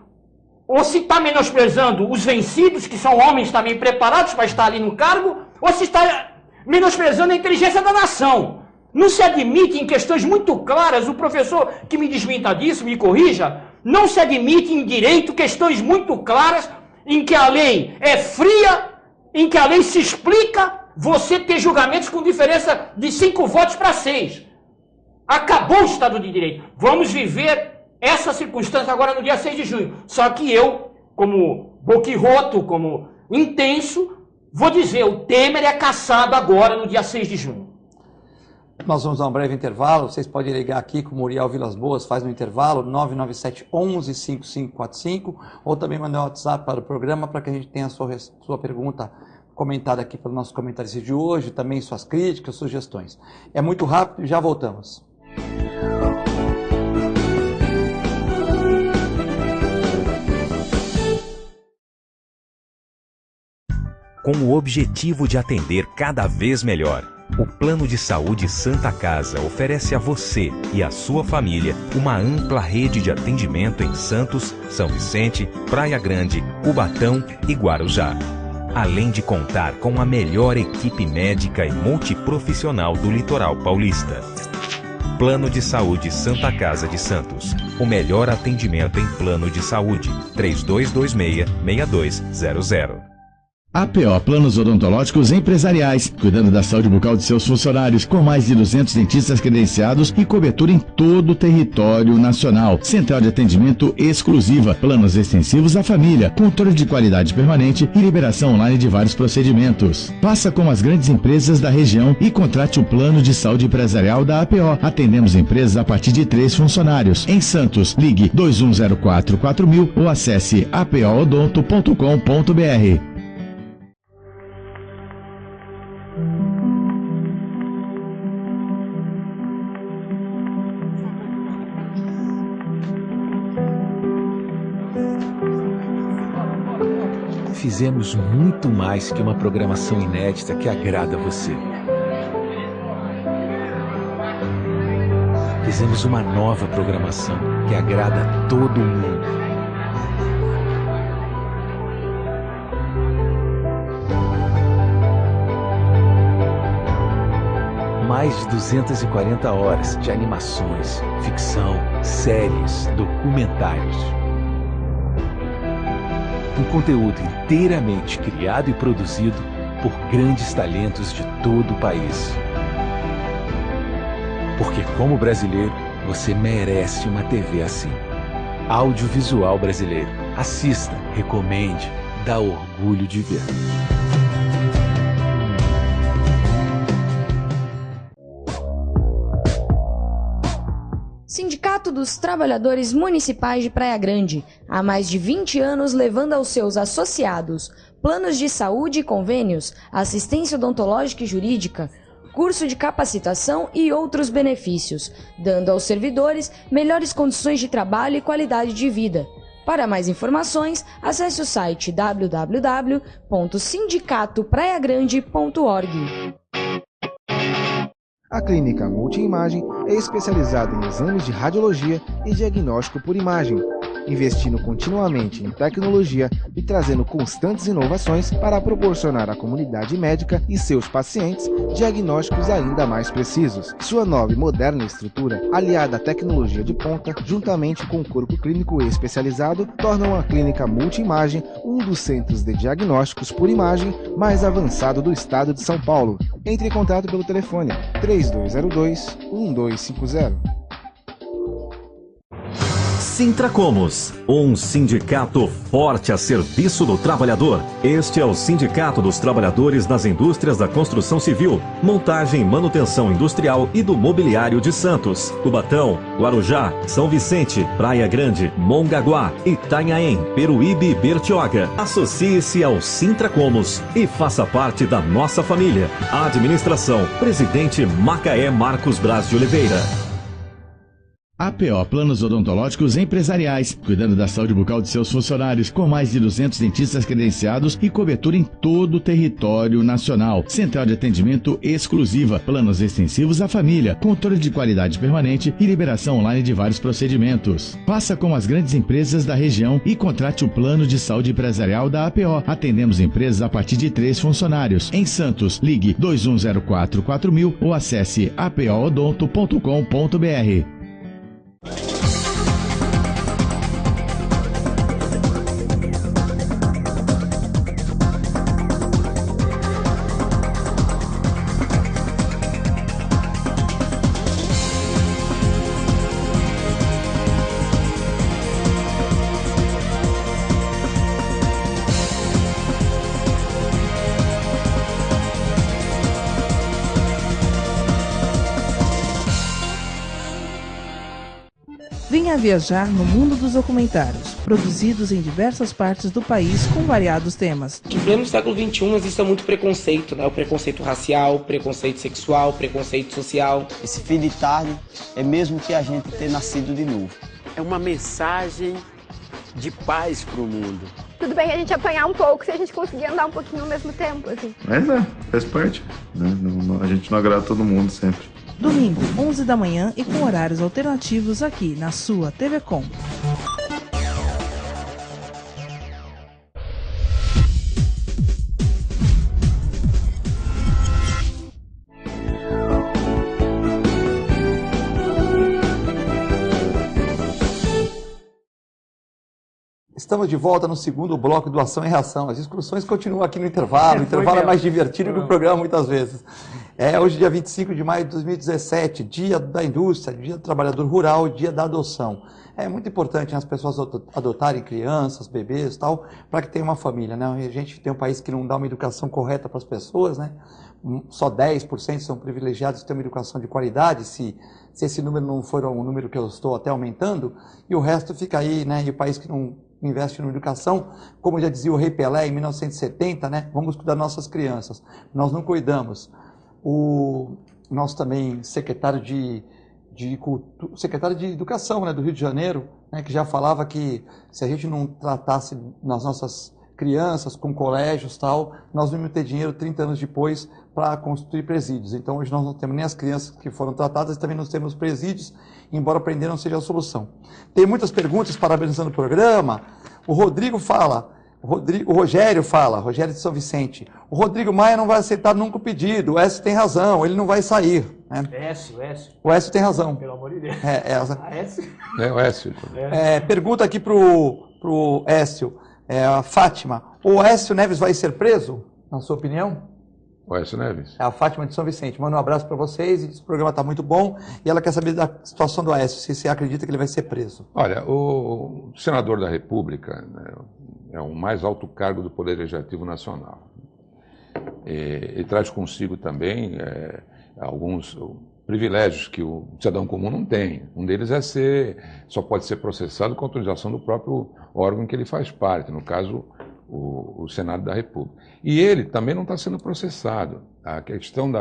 Ou se está menosprezando os vencidos, que são homens também preparados para estar ali no cargo, ou se está menosprezando a inteligência da nação. Não se admite em questões muito claras, o professor que me desminta disso, me corrija, não se admite em direito questões muito claras em que a lei é fria, em que a lei se explica, você ter julgamentos com diferença de 5 votos para 6. Acabou o Estado de Direito. Vamos viver essa circunstância agora no dia 6 de junho. Só que eu, como boquirroto, como intenso, vou dizer, o Temer é cassado agora no dia 6 de junho.
Nós vamos a um breve intervalo. Vocês podem ligar aqui, como o Muriel Vilas Boas faz no intervalo, 997 11 5545, ou também mandar um WhatsApp para o programa para que a gente tenha a sua pergunta comentada aqui pelo nosso comentarista de hoje, também suas críticas, sugestões. É muito rápido e já voltamos.
Com o objetivo de atender cada vez melhor O Plano de Saúde Santa Casa oferece a você e à sua família uma ampla rede de atendimento em Santos, São Vicente, Praia Grande, Cubatão e Guarujá. Além de contar com a melhor equipe médica e multiprofissional do litoral paulista. Plano de Saúde Santa Casa de Santos. O melhor atendimento em plano de saúde. 3226-6200.
APO Planos Odontológicos Empresariais, cuidando da saúde bucal de seus funcionários, com mais de 200 dentistas credenciados e cobertura em todo o território nacional. Central de atendimento exclusiva, planos extensivos à família, controle de qualidade permanente e liberação online de vários procedimentos. Faça como as grandes empresas da região e contrate o plano de saúde empresarial da APO. Atendemos empresas a partir de 3 funcionários. Em Santos, ligue 2104-4000 ou acesse apoodonto.com.br.
Fizemos muito mais que uma programação inédita que agrada a você. Fizemos uma nova programação que agrada a todo mundo. Mais de 240 horas de animações, ficção, séries, documentários. Um conteúdo inteiramente criado e produzido por grandes talentos de todo o país. Porque como brasileiro, você merece uma TV assim. Audiovisual brasileiro. Assista, recomende, dá orgulho de ver.
Sindicato dos Trabalhadores Municipais de Praia Grande, há mais de 20 anos levando aos seus associados planos de saúde e convênios, assistência odontológica e jurídica, curso de capacitação e outros benefícios, dando aos servidores melhores condições de trabalho e qualidade de vida. Para mais informações, acesse o site www.sindicatopraiagrande.org.
A Clínica Multiimagem é especializada em exames de radiologia e diagnóstico por imagem, investindo continuamente em tecnologia e trazendo constantes inovações para proporcionar à comunidade médica e seus pacientes diagnósticos ainda mais precisos. Sua nova e moderna estrutura, aliada à tecnologia de ponta, juntamente com o corpo clínico especializado, tornam a Clínica Multiimagem um dos centros de diagnósticos por imagem mais avançado do estado de São Paulo. Entre em contato pelo telefone 3202-1250.
Sintracomos, um sindicato forte a serviço do trabalhador. Este é o Sindicato dos Trabalhadores nas Indústrias da Construção Civil, Montagem e Manutenção Industrial e do Mobiliário de Santos, Cubatão, Guarujá, São Vicente, Praia Grande, Mongaguá, Itanhaém, Peruíbe e Bertioga. Associe-se ao Sintracomos e faça parte da nossa família. Administração, Presidente Macaé Marcos Braz de Oliveira.
APO Planos Odontológicos Empresariais, cuidando da saúde bucal de seus funcionários, com mais de 200 dentistas credenciados e cobertura em todo o território nacional. Central de atendimento exclusiva, planos extensivos à família, controle de qualidade permanente e liberação online de vários procedimentos. Faça como as grandes empresas da região e contrate o plano de saúde empresarial da APO. Atendemos empresas a partir de 3 funcionários. Em Santos, ligue 2104-4000 ou acesse apoodonto.com.br.
Venha viajar no mundo dos documentários, produzidos em diversas partes do país com variados temas.
Em pleno século XXI existe muito preconceito, né? O preconceito racial, preconceito sexual, preconceito social.
Esse fim de tarde é mesmo que a gente ter nascido de novo.
É uma mensagem de paz para o mundo.
Tudo bem a gente apanhar um pouco se a gente conseguir andar um pouquinho ao mesmo tempo, assim.
Mas faz parte. Né?
a gente não agrada todo mundo sempre.
Domingo, 11 da manhã e com horários alternativos aqui na sua TV Com.
Estamos de volta no segundo bloco do Ação e Reação. As discussões continuam aqui no intervalo. O intervalo é mais divertido que o programa muitas vezes. Hoje, dia 25 de maio de 2017, dia da indústria, dia do trabalhador rural, dia da adoção. É muito importante, né, as pessoas adotarem crianças, bebês e tal, para que tenha uma família, né? A gente tem um país que não dá uma educação correta para as pessoas, né? Só 10% são privilegiados de ter uma educação de qualidade, se esse número não for um número que eu estou até aumentando, e o resto fica aí, né? E o país que não investe na educação, como já dizia o Rei Pelé em 1970, né? Vamos cuidar das nossas crianças. Nós não cuidamos. O nosso também secretário de Educação, né, do Rio de Janeiro, né, que já falava que se a gente não tratasse nas nossas crianças com colégios e tal, nós não íamos ter dinheiro 30 anos depois para construir presídios. Então hoje nós não temos nem as crianças que foram tratadas e também não temos presídios, embora aprender não seja a solução. Tem muitas perguntas parabenizando o programa. O Rodrigo fala, o Rogério fala, Rogério de São Vicente, o Rodrigo Maia não vai aceitar nunca o pedido, o Écio tem razão, ele não vai sair. Né? O Écio tem razão.
Pelo amor de Deus.
O Écio.
Pergunta aqui pro Écio, a Fátima, o Écio Neves vai ser preso, na sua opinião?
O Écio Neves?
É a Fátima de São Vicente. Manda um abraço para vocês, e esse programa está muito bom, e ela quer saber da situação do Écio, se você acredita que ele vai ser preso.
Olha, o senador da República, né, é o mais alto cargo do Poder Legislativo Nacional. Ele traz consigo também alguns privilégios que o cidadão comum não tem. Um deles só pode ser processado com autorização do próprio órgão em que ele faz parte, no caso, o Senado da República. E ele também não está sendo processado. A questão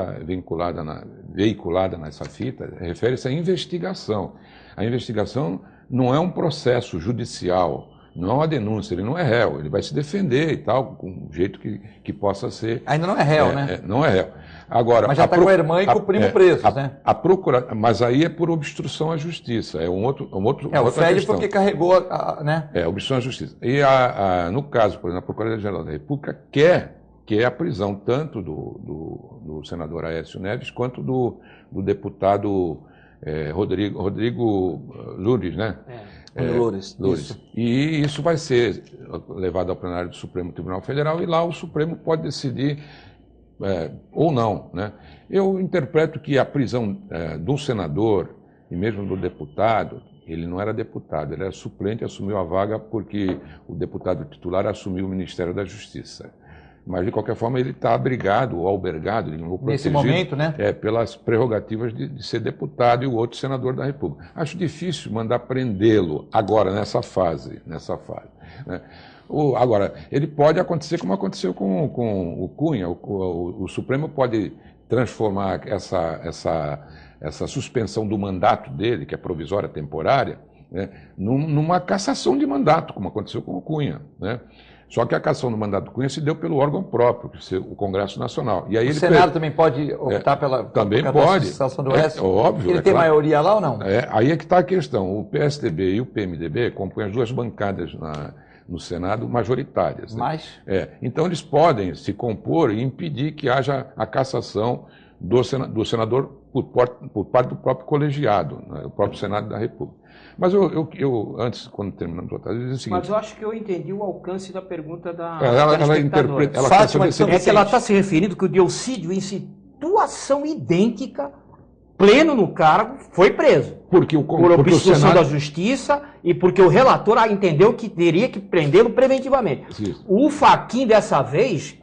veiculada nessa fita refere-se à investigação. A investigação não é um processo judicial, não é uma denúncia, ele não é réu, ele vai se defender e tal, com um jeito que possa ser...
Ainda não é réu, né?
Não é réu. Agora,
mas já está com a irmã e com o primo presos, né?
Mas aí é por obstrução à justiça, é outra
o Fred
questão.
Porque carregou, né?
Obstrução à justiça. E no caso, por exemplo, a Procuradoria-Geral da República quer a prisão tanto do senador Aécio Neves quanto do deputado Rodrigo Loures, né?
Loures.
E isso vai ser levado ao plenário do Supremo Tribunal Federal e lá o Supremo pode decidir ou não, né? Eu interpreto que a prisão do senador e mesmo do deputado, ele não era deputado, ele era suplente, assumiu a vaga porque o deputado titular assumiu o Ministério da Justiça. Mas, de qualquer forma, ele está abrigado ou albergado,
nesse momento, né?
Pelas prerrogativas de ser deputado e o outro senador da República. Acho difícil mandar prendê-lo agora, nessa fase. Né? Agora, ele pode acontecer como aconteceu com o Cunha. O Supremo pode transformar essa suspensão do mandato dele, que é provisória, temporária, né, numa cassação de mandato, como aconteceu com o Cunha, né? Só que a cassação do mandato do Cunha se deu pelo órgão próprio, que é o Congresso Nacional. E aí
o Senado também pode optar pela cassação do Écio?
Óbvio.
Ele tem claro. Maioria lá ou não?
Aí é que está a questão. O PSDB e o PMDB compõem as duas bancadas no Senado majoritárias. Né? Então eles podem se compor e impedir que haja a cassação do senador por parte do próprio colegiado, né? O próprio Senado da República. Mas eu antes, quando terminamos o outro, eu disse o seguinte...
Mas eu acho que eu entendi o alcance da pergunta da
ela interpreta...
Fátima, que ela está se referindo que o Delcídio, em situação idêntica, pleno no cargo, foi preso. Por obstrução da justiça e porque o relator entendeu que teria que prendê-lo preventivamente. Isso. O Fachin, dessa vez,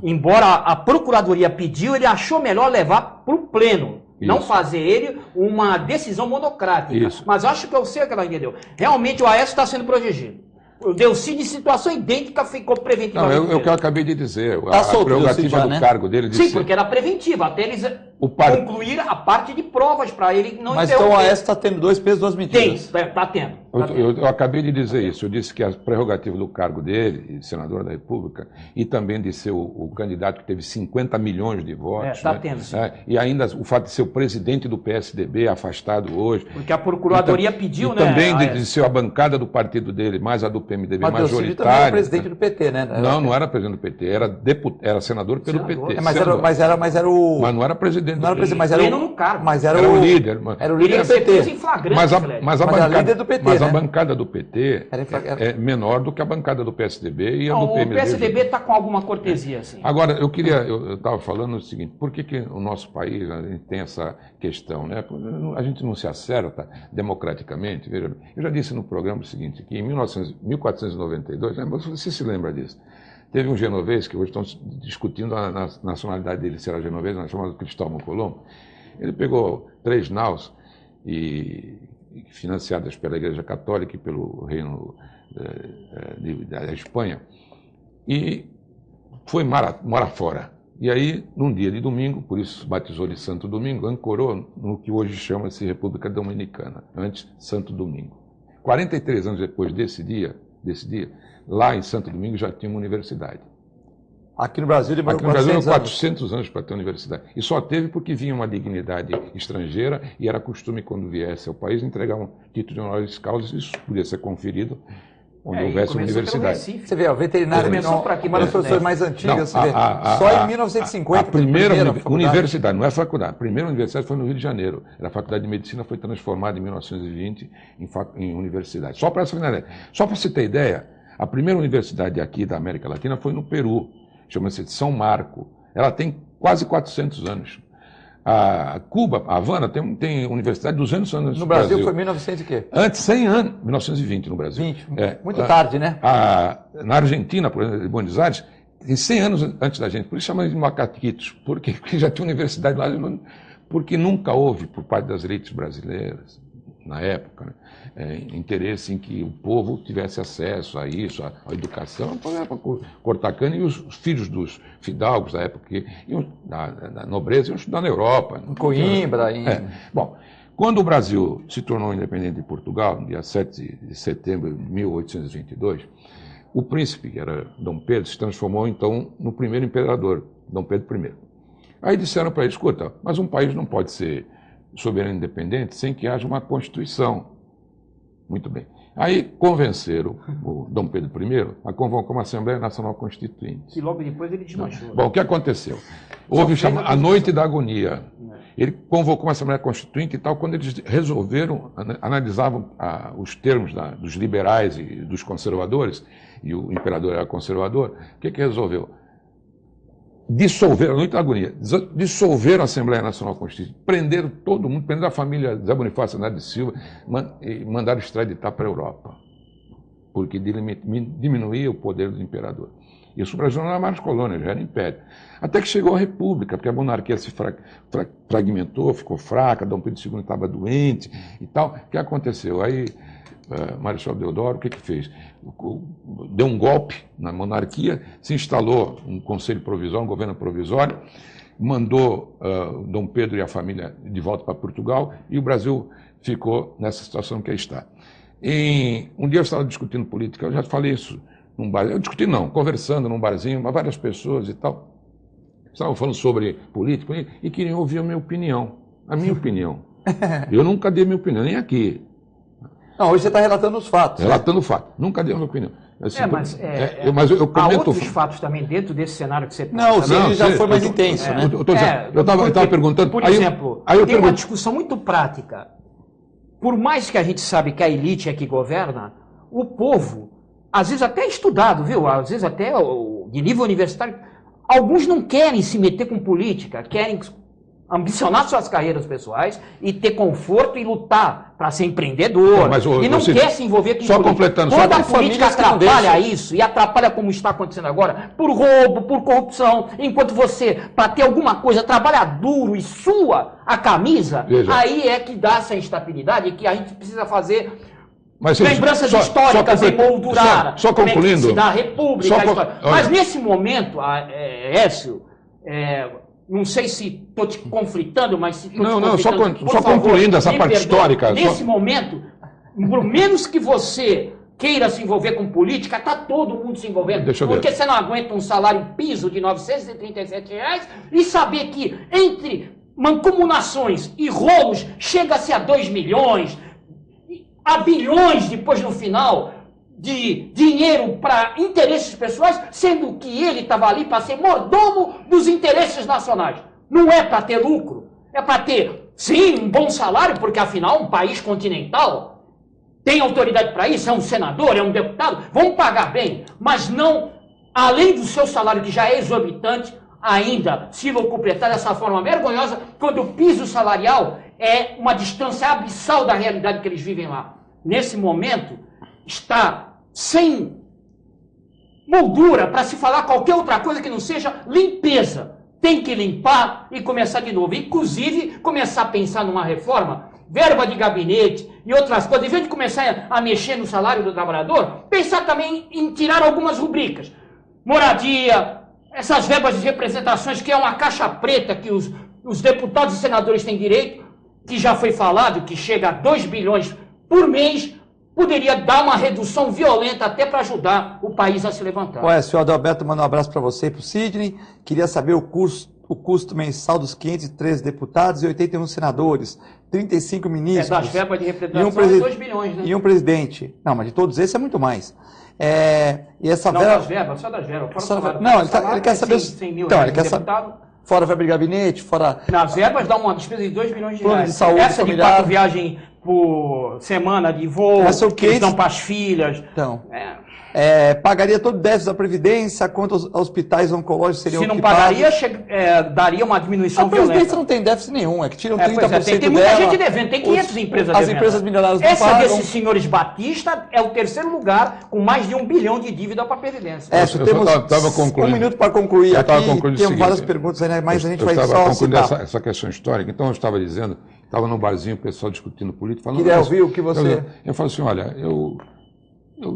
embora a Procuradoria pediu, ele achou melhor levar para o pleno. Isso. Não fazer ele uma decisão monocrática. Isso. Mas acho que eu sei que ela entendeu. Realmente o Aécio está sendo protegido. O Delcídio, em situação idêntica, ficou preventivamente.
Não, é o que eu acabei de dizer. A prerrogativa do cargo dele...
Sim, porque era preventiva. Até eles concluir a parte de provas para ele não
Mas então a AES está tendo 2 pesos, 2 medidas.
Está tendo.
Eu acabei de dizer isso. Eu disse que a prerrogativa do cargo dele, senador da República, e também de ser o candidato que teve 50 milhões de votos.
Está tendo, sim.
E ainda o fato de ser o presidente do PSDB, afastado hoje.
Porque a Procuradoria pediu,
e também de ser a bancada do partido dele, mais a do PMDB,
mas
majoritária.
Mas também era presidente do PT, né?
Não era presidente do PT, era senador pelo PT.
Mas era o...
Mas não era presidente do PT.
Mas era
no cargo.
Mas
era o líder.
Era o líder do PT.
Em flagrante,
mas a
né?
bancada do PT é menor do que a bancada do PSDB e a do PMDB.
O PSDB está com alguma cortesia, assim.
Agora, eu estava falando o seguinte, por que o nosso país a gente tem essa questão, né? A gente não se acerta democraticamente. Veja, eu já disse no programa o seguinte, que em 1492, você se lembra disso, teve um genovês, que hoje estão discutindo a nacionalidade dele, se era genovês, chamado Cristóvão Colombo. Ele pegou 3 naus financiadas pela Igreja Católica e pelo Reino da Espanha, e foi morar fora. E aí, num dia de domingo, por isso batizou de Santo Domingo, ancorou no que hoje chama-se República Dominicana, antes Santo Domingo. 43 anos depois desse dia, lá em Santo Domingo já tinha uma universidade.
Aqui no Brasil demorou
400 anos para ter universidade. E só teve porque vinha uma dignidade estrangeira e era costume, quando viesse ao país, entregar um título de honoris causa, isso podia ser conferido onde houvesse uma universidade.
Você vê, o veterinário uma das profissões mais antigas,
não,
só em 1950.
A primeira universidade, não é faculdade, a primeira universidade foi no Rio de Janeiro. A Faculdade de Medicina foi transformada em 1920 em universidade. Só para você ter ideia, a primeira universidade aqui da América Latina foi no Peru. Chama-se de São Marco. Ela tem quase 400 anos. A Cuba, a Havana, tem universidade de 200 anos
no Brasil. Foi 1900 e quê?
Antes, 100 anos. 1920 no Brasil.
20. Muito tarde, né?
Na Argentina, por exemplo, em Buenos Aires, tem 100 anos antes da gente. Por isso chamam de macaquitos. Porque já tinha universidade lá. Porque nunca houve, por parte das elites brasileiras, na época, né, interesse em que o povo tivesse acesso a isso, à educação, para cortar cana, e os filhos dos fidalgos da época, da nobreza, iam estudar na Europa.
Em Coimbra.
Bom, quando o Brasil se tornou independente de Portugal, no dia 7 de setembro de 1822, o príncipe, que era Dom Pedro, se transformou então no primeiro imperador, Dom Pedro I. Aí disseram para ele, escuta, mas um país não pode ser soberano e independente sem que haja uma Constituição. Muito bem. Aí convenceram o Dom Pedro I a convocar uma Assembleia Nacional Constituinte.
E logo depois ele desmanchou.
Bom, o que aconteceu? Houve a Noite da Agonia. Ele convocou uma Assembleia Constituinte e tal, quando eles resolveram, analisavam os termos dos liberais e dos conservadores, e o imperador era conservador, o que resolveu? Dissolveram, a Noite da Agonia, dissolveram a Assembleia Nacional Constituinte, prenderam todo mundo, prenderam a família Zé Bonifácio Andrade de Silva e mandaram extraditar para a Europa, porque diminuía o poder do imperador. Isso o Brasil não era mais colônia, já era império. Até que chegou a República, porque a monarquia se fragmentou, ficou fraca, Dom Pedro II estava doente e tal. O que aconteceu? Aí Marechal Deodoro, o que fez? Deu um golpe na monarquia, se instalou um conselho provisório, um governo provisório, mandou Dom Pedro e a família de volta para Portugal, e o Brasil ficou nessa situação que aí está. Um dia eu estava discutindo política, eu já falei isso num bar, conversando num barzinho, várias pessoas e tal, estavam falando sobre política e queriam ouvir a minha opinião. Eu nunca dei minha opinião, nem aqui.
Não, hoje você está relatando os fatos.
Relatando o fato. Nunca dei a minha opinião. Assim,
mas eu comento... Há outros fatos também dentro desse cenário que você está...
Não, ele já foi mais intenso, né?
Eu estava perguntando...
Por exemplo, tem uma discussão muito prática. Por mais que a gente sabe que a elite é que governa, o povo, às vezes até estudado, viu? Às vezes até de nível universitário, alguns não querem se meter com política, querem ambicionar suas carreiras pessoais e ter conforto e lutar para ser empreendedor. E não quer se envolver com
política. Completando,
quando a política atrapalha isso, e atrapalha como está acontecendo agora, por roubo, por corrupção, enquanto você, para ter alguma coisa, trabalha duro e sua a camisa, aí é que dá essa instabilidade que a gente precisa fazer... lembranças históricas emoldurar.
Só concluindo.
Da República. Mas nesse momento, Écio, não sei se estou te conflitando, mas se
Não, só concluindo essa parte histórica.
Nesse momento, por menos que você queira se envolver com política, está todo mundo se envolvendo. Porque você não aguenta um salário piso de R$ 937 e saber que entre mancomunações e rolos chega-se a 2 milhões, a bilhões depois no final de dinheiro para interesses pessoais, sendo que ele estava ali para ser mordomo dos interesses nacionais. Não é para ter lucro, é para ter, sim, um bom salário, porque afinal um país continental tem autoridade para isso, é um senador, é um deputado, vão pagar bem, mas não, além do seu salário que já é exorbitante, ainda se locupletar dessa forma vergonhosa, quando o piso salarial é uma distância abissal da realidade que eles vivem lá. Nesse momento, está sem moldura para se falar qualquer outra coisa que não seja limpeza. Tem que limpar e começar de novo. Inclusive, começar a pensar numa reforma, verba de gabinete e outras coisas. Em vez de começar a mexer no salário do trabalhador, pensar também em tirar algumas rubricas. Moradia, essas verbas de representações, que é uma caixa preta que os deputados e senadores têm direito, que já foi falado, que chega a 2 bilhões por mês, poderia dar uma redução violenta até para ajudar o país a se levantar.
Ué, senhor Adalberto, manda um abraço para você e para o Sidney. Queria saber o custo mensal dos 513 deputados e 81 senadores, 35 ministros.
Das verbas de representação é 2 bilhões, né?
E um presidente. Não, mas de todos esses é muito mais. E essa
não,
verba...
só das verbas.
Não, ele quer saber...
100 mil
então, ele quer
deputado.
Fora verba de gabinete, fora...
Nas verbas dá uma despesa de 2 bilhões de reais.
De saúde,
essa
familiar.
de 4 viagens por semana de voo, que eles dão para as filhas.
Então, pagaria todo o déficit da Previdência, quantos hospitais oncológicos seriam
equipados? Se não pagaria, daria uma diminuição violenta.
A Previdência não tem déficit nenhum, é que tiram 30%
tem muita gente devendo, tem 500 empresas devendo.
As empresas milionárias não
essa
pagam.
Desses senhores Batista é o terceiro lugar com mais de 1 bilhão de dívida para a Previdência.
Temos um minuto para concluir aqui, temos várias perguntas, né, mas a gente vai só citar.
Essa questão histórica, então eu estava dizendo, estava num barzinho, o pessoal discutindo política, falando...
Queria ouvir o que você...
Eu falo assim, olha, eu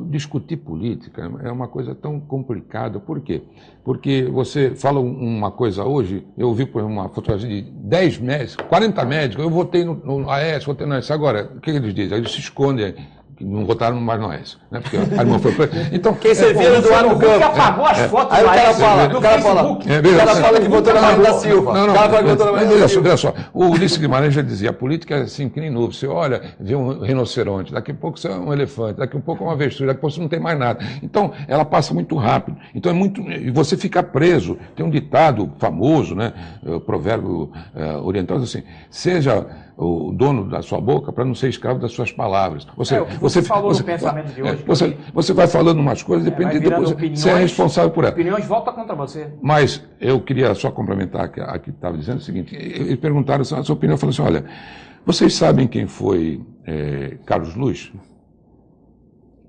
discutir política é uma coisa tão complicada. Por quê? Porque você fala uma coisa hoje, eu vi por uma fotografia de 10 médicos, 40 médicos, eu votei no AES, votei no AES. Agora, o que eles dizem? Eles se escondem, não votaram mais no AES, né? Porque a irmã foi presa. Então,
quem você viu do ano
que apagou as fotos
aí
do
o cara
AES
fala,
no
o cara
Facebook.
O cara fala que votou na Marina da Silva.
Não,
o cara fala que votou na Marina da Silva.
Olha só, o Ulisses Guimarães já dizia, a política é assim que nem nuvem. Você olha, vê um rinoceronte, daqui a pouco você é um elefante, daqui a pouco é uma avestruz, daqui a pouco você não tem mais nada. Então, ela passa muito rápido. Então, e você fica preso. Tem um ditado famoso, né? O provérbio oriental, assim, seja o dono da sua boca para não ser escravo das suas palavras.
Você falou no pensamento de hoje.
Você vai falando umas coisas, depende depois você é responsável por ela.
Opiniões volta contra você.
Mas eu queria só complementar a que estava dizendo o seguinte, eles perguntaram a sua opinião, eu falei assim, olha, vocês sabem quem foi Carlos Luz?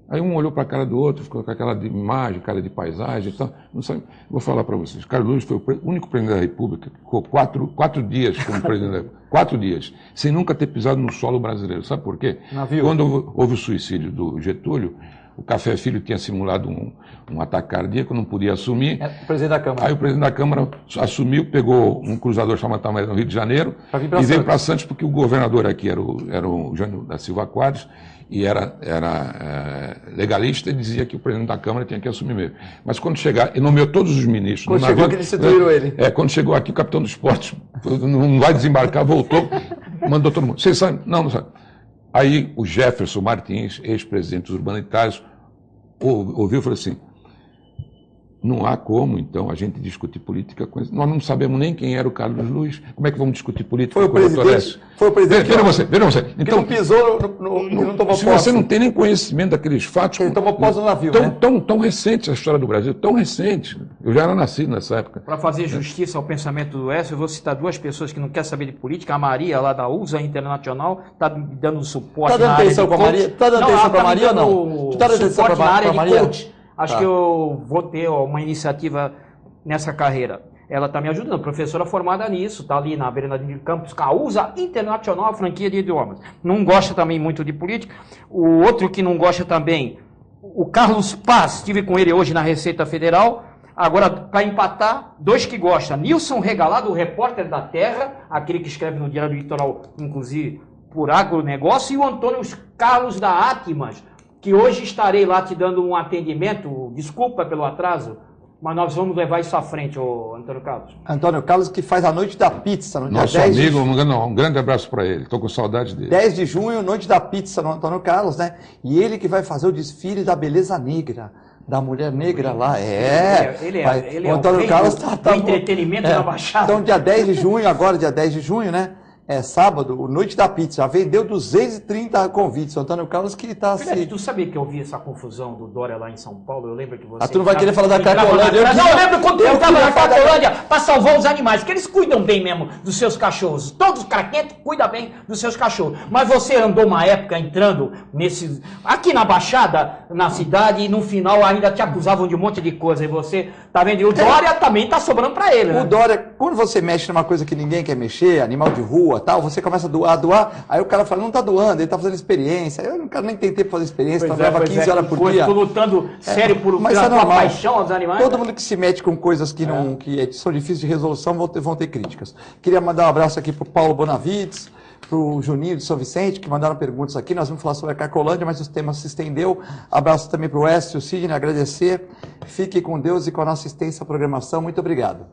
Aí um olhou para a cara do outro, ficou com aquela imagem, cara de paisagem e tal. Não sabe. Vou falar para vocês. Carlos Luz foi o único presidente da República que ficou quatro dias como presidente da República. 4 dias, sem nunca ter pisado no solo brasileiro. Sabe por quê? Quando houve o suicídio do Getúlio, o Café Filho tinha simulado um ataque cardíaco, não podia assumir.
O presidente da Câmara.
Aí o presidente da Câmara assumiu, pegou um cruzador chamado Tamanho no Rio de Janeiro e veio para Santos, porque o governador aqui era o Jânio da Silva Quadros, e era legalista e dizia que o presidente da Câmara tinha que assumir mesmo. Mas quando chegar, ele nomeou todos os ministros.
Quando chegou aqui, destituíram ele.
Quando chegou aqui, o capitão do esporte não vai desembarcar, voltou, mandou todo mundo. Vocês sabem? Não sabe. Aí o Jefferson Martins, ex-presidente dos urbanitários, ouviu e falou assim, não há como, então, a gente discutir política com isso. Nós não sabemos nem quem era o Carlos Luz. Como é que vamos discutir política com o presidente? Foi o presidente. Vejam você. Então,
que não pisou, não tomou
se
posse.
você não tem nem conhecimento daqueles fatos...
Ele tomou posse no navio,
tão recente a história do Brasil, tão recente. Eu já era nascido nessa época.
Para fazer justiça ao pensamento do Écio, eu vou citar 2 pessoas que não querem saber de política. A Maria, lá da USA Internacional, está dando suporte na área de coach.
Está dando atenção para a Maria ou não?
Está dando suporte na área de coach. Acho que eu vou ter uma iniciativa nessa carreira. Ela está me ajudando, professora formada nisso, está ali na Bernardino de Campos, com a USA Internacional, a franquia de idiomas. Não gosta também muito de política. O outro que não gosta também, o Carlos Paz, estive com ele hoje na Receita Federal, Agora, para empatar, 2 que gostam. Nilson Regalado, o repórter da Terra, aquele que escreve no Diário do Litoral, inclusive, por agronegócio, e o Antônio Carlos da Atmas, que hoje estarei lá te dando um atendimento. Desculpa pelo atraso, mas nós vamos levar isso à frente, ô Antônio Carlos.
Antônio Carlos, que faz a Noite da Pizza no dia
Nosso
10
amigo, um grande abraço para ele. Estou com saudade dele.
10 de junho, Noite da Pizza no Antônio Carlos, né? E ele que vai fazer o desfile da beleza negra, da mulher negra lá.
Ele é
o Antônio Carlos
do entretenimento da Baixada.
Então, dia 10 de junho, agora dia 10 de junho, né? É sábado, Noite da Pizza. Já vendeu 230 convites. O Antônio Carlos que está assim.
Tu sabia que eu vi essa confusão do Dória lá em São Paulo? Eu lembro que você.
Tu não vai querer falar da Cracolândia?
Não, eu lembro quando tu entrava na Cracolândia para salvar os animais, porque eles cuidam bem mesmo dos seus cachorros. Todos os craquentos cuidam bem dos seus cachorros. Mas você andou uma época entrando nesse. Aqui na Baixada, na cidade, e no final ainda te acusavam de um monte de coisa. E você, tá vendo? E o Dória também tá sobrando para ele, né?
O Dória, quando você mexe numa coisa que ninguém quer mexer, animal de rua, tal, você começa a doar, aí o cara fala, não tá doando, ele tá fazendo experiência. Eu não quero nem ter tempo pra fazer experiência, trabalhava 15 horas por dia.
Tô lutando sério por
mas é normal.
Paixão aos animais.
Todo mundo que se mete com coisas que, que são difíceis de resolução vão ter críticas. Queria mandar um abraço aqui pro Paulo Bonavides, pro Juninho de São Vicente, que mandaram perguntas aqui. Nós vamos falar sobre a Cracolândia, mas o tema se estendeu. Abraço também pro Écio, Sidney, agradecer. Fique com Deus e com a nossa assistência à programação. Muito obrigado.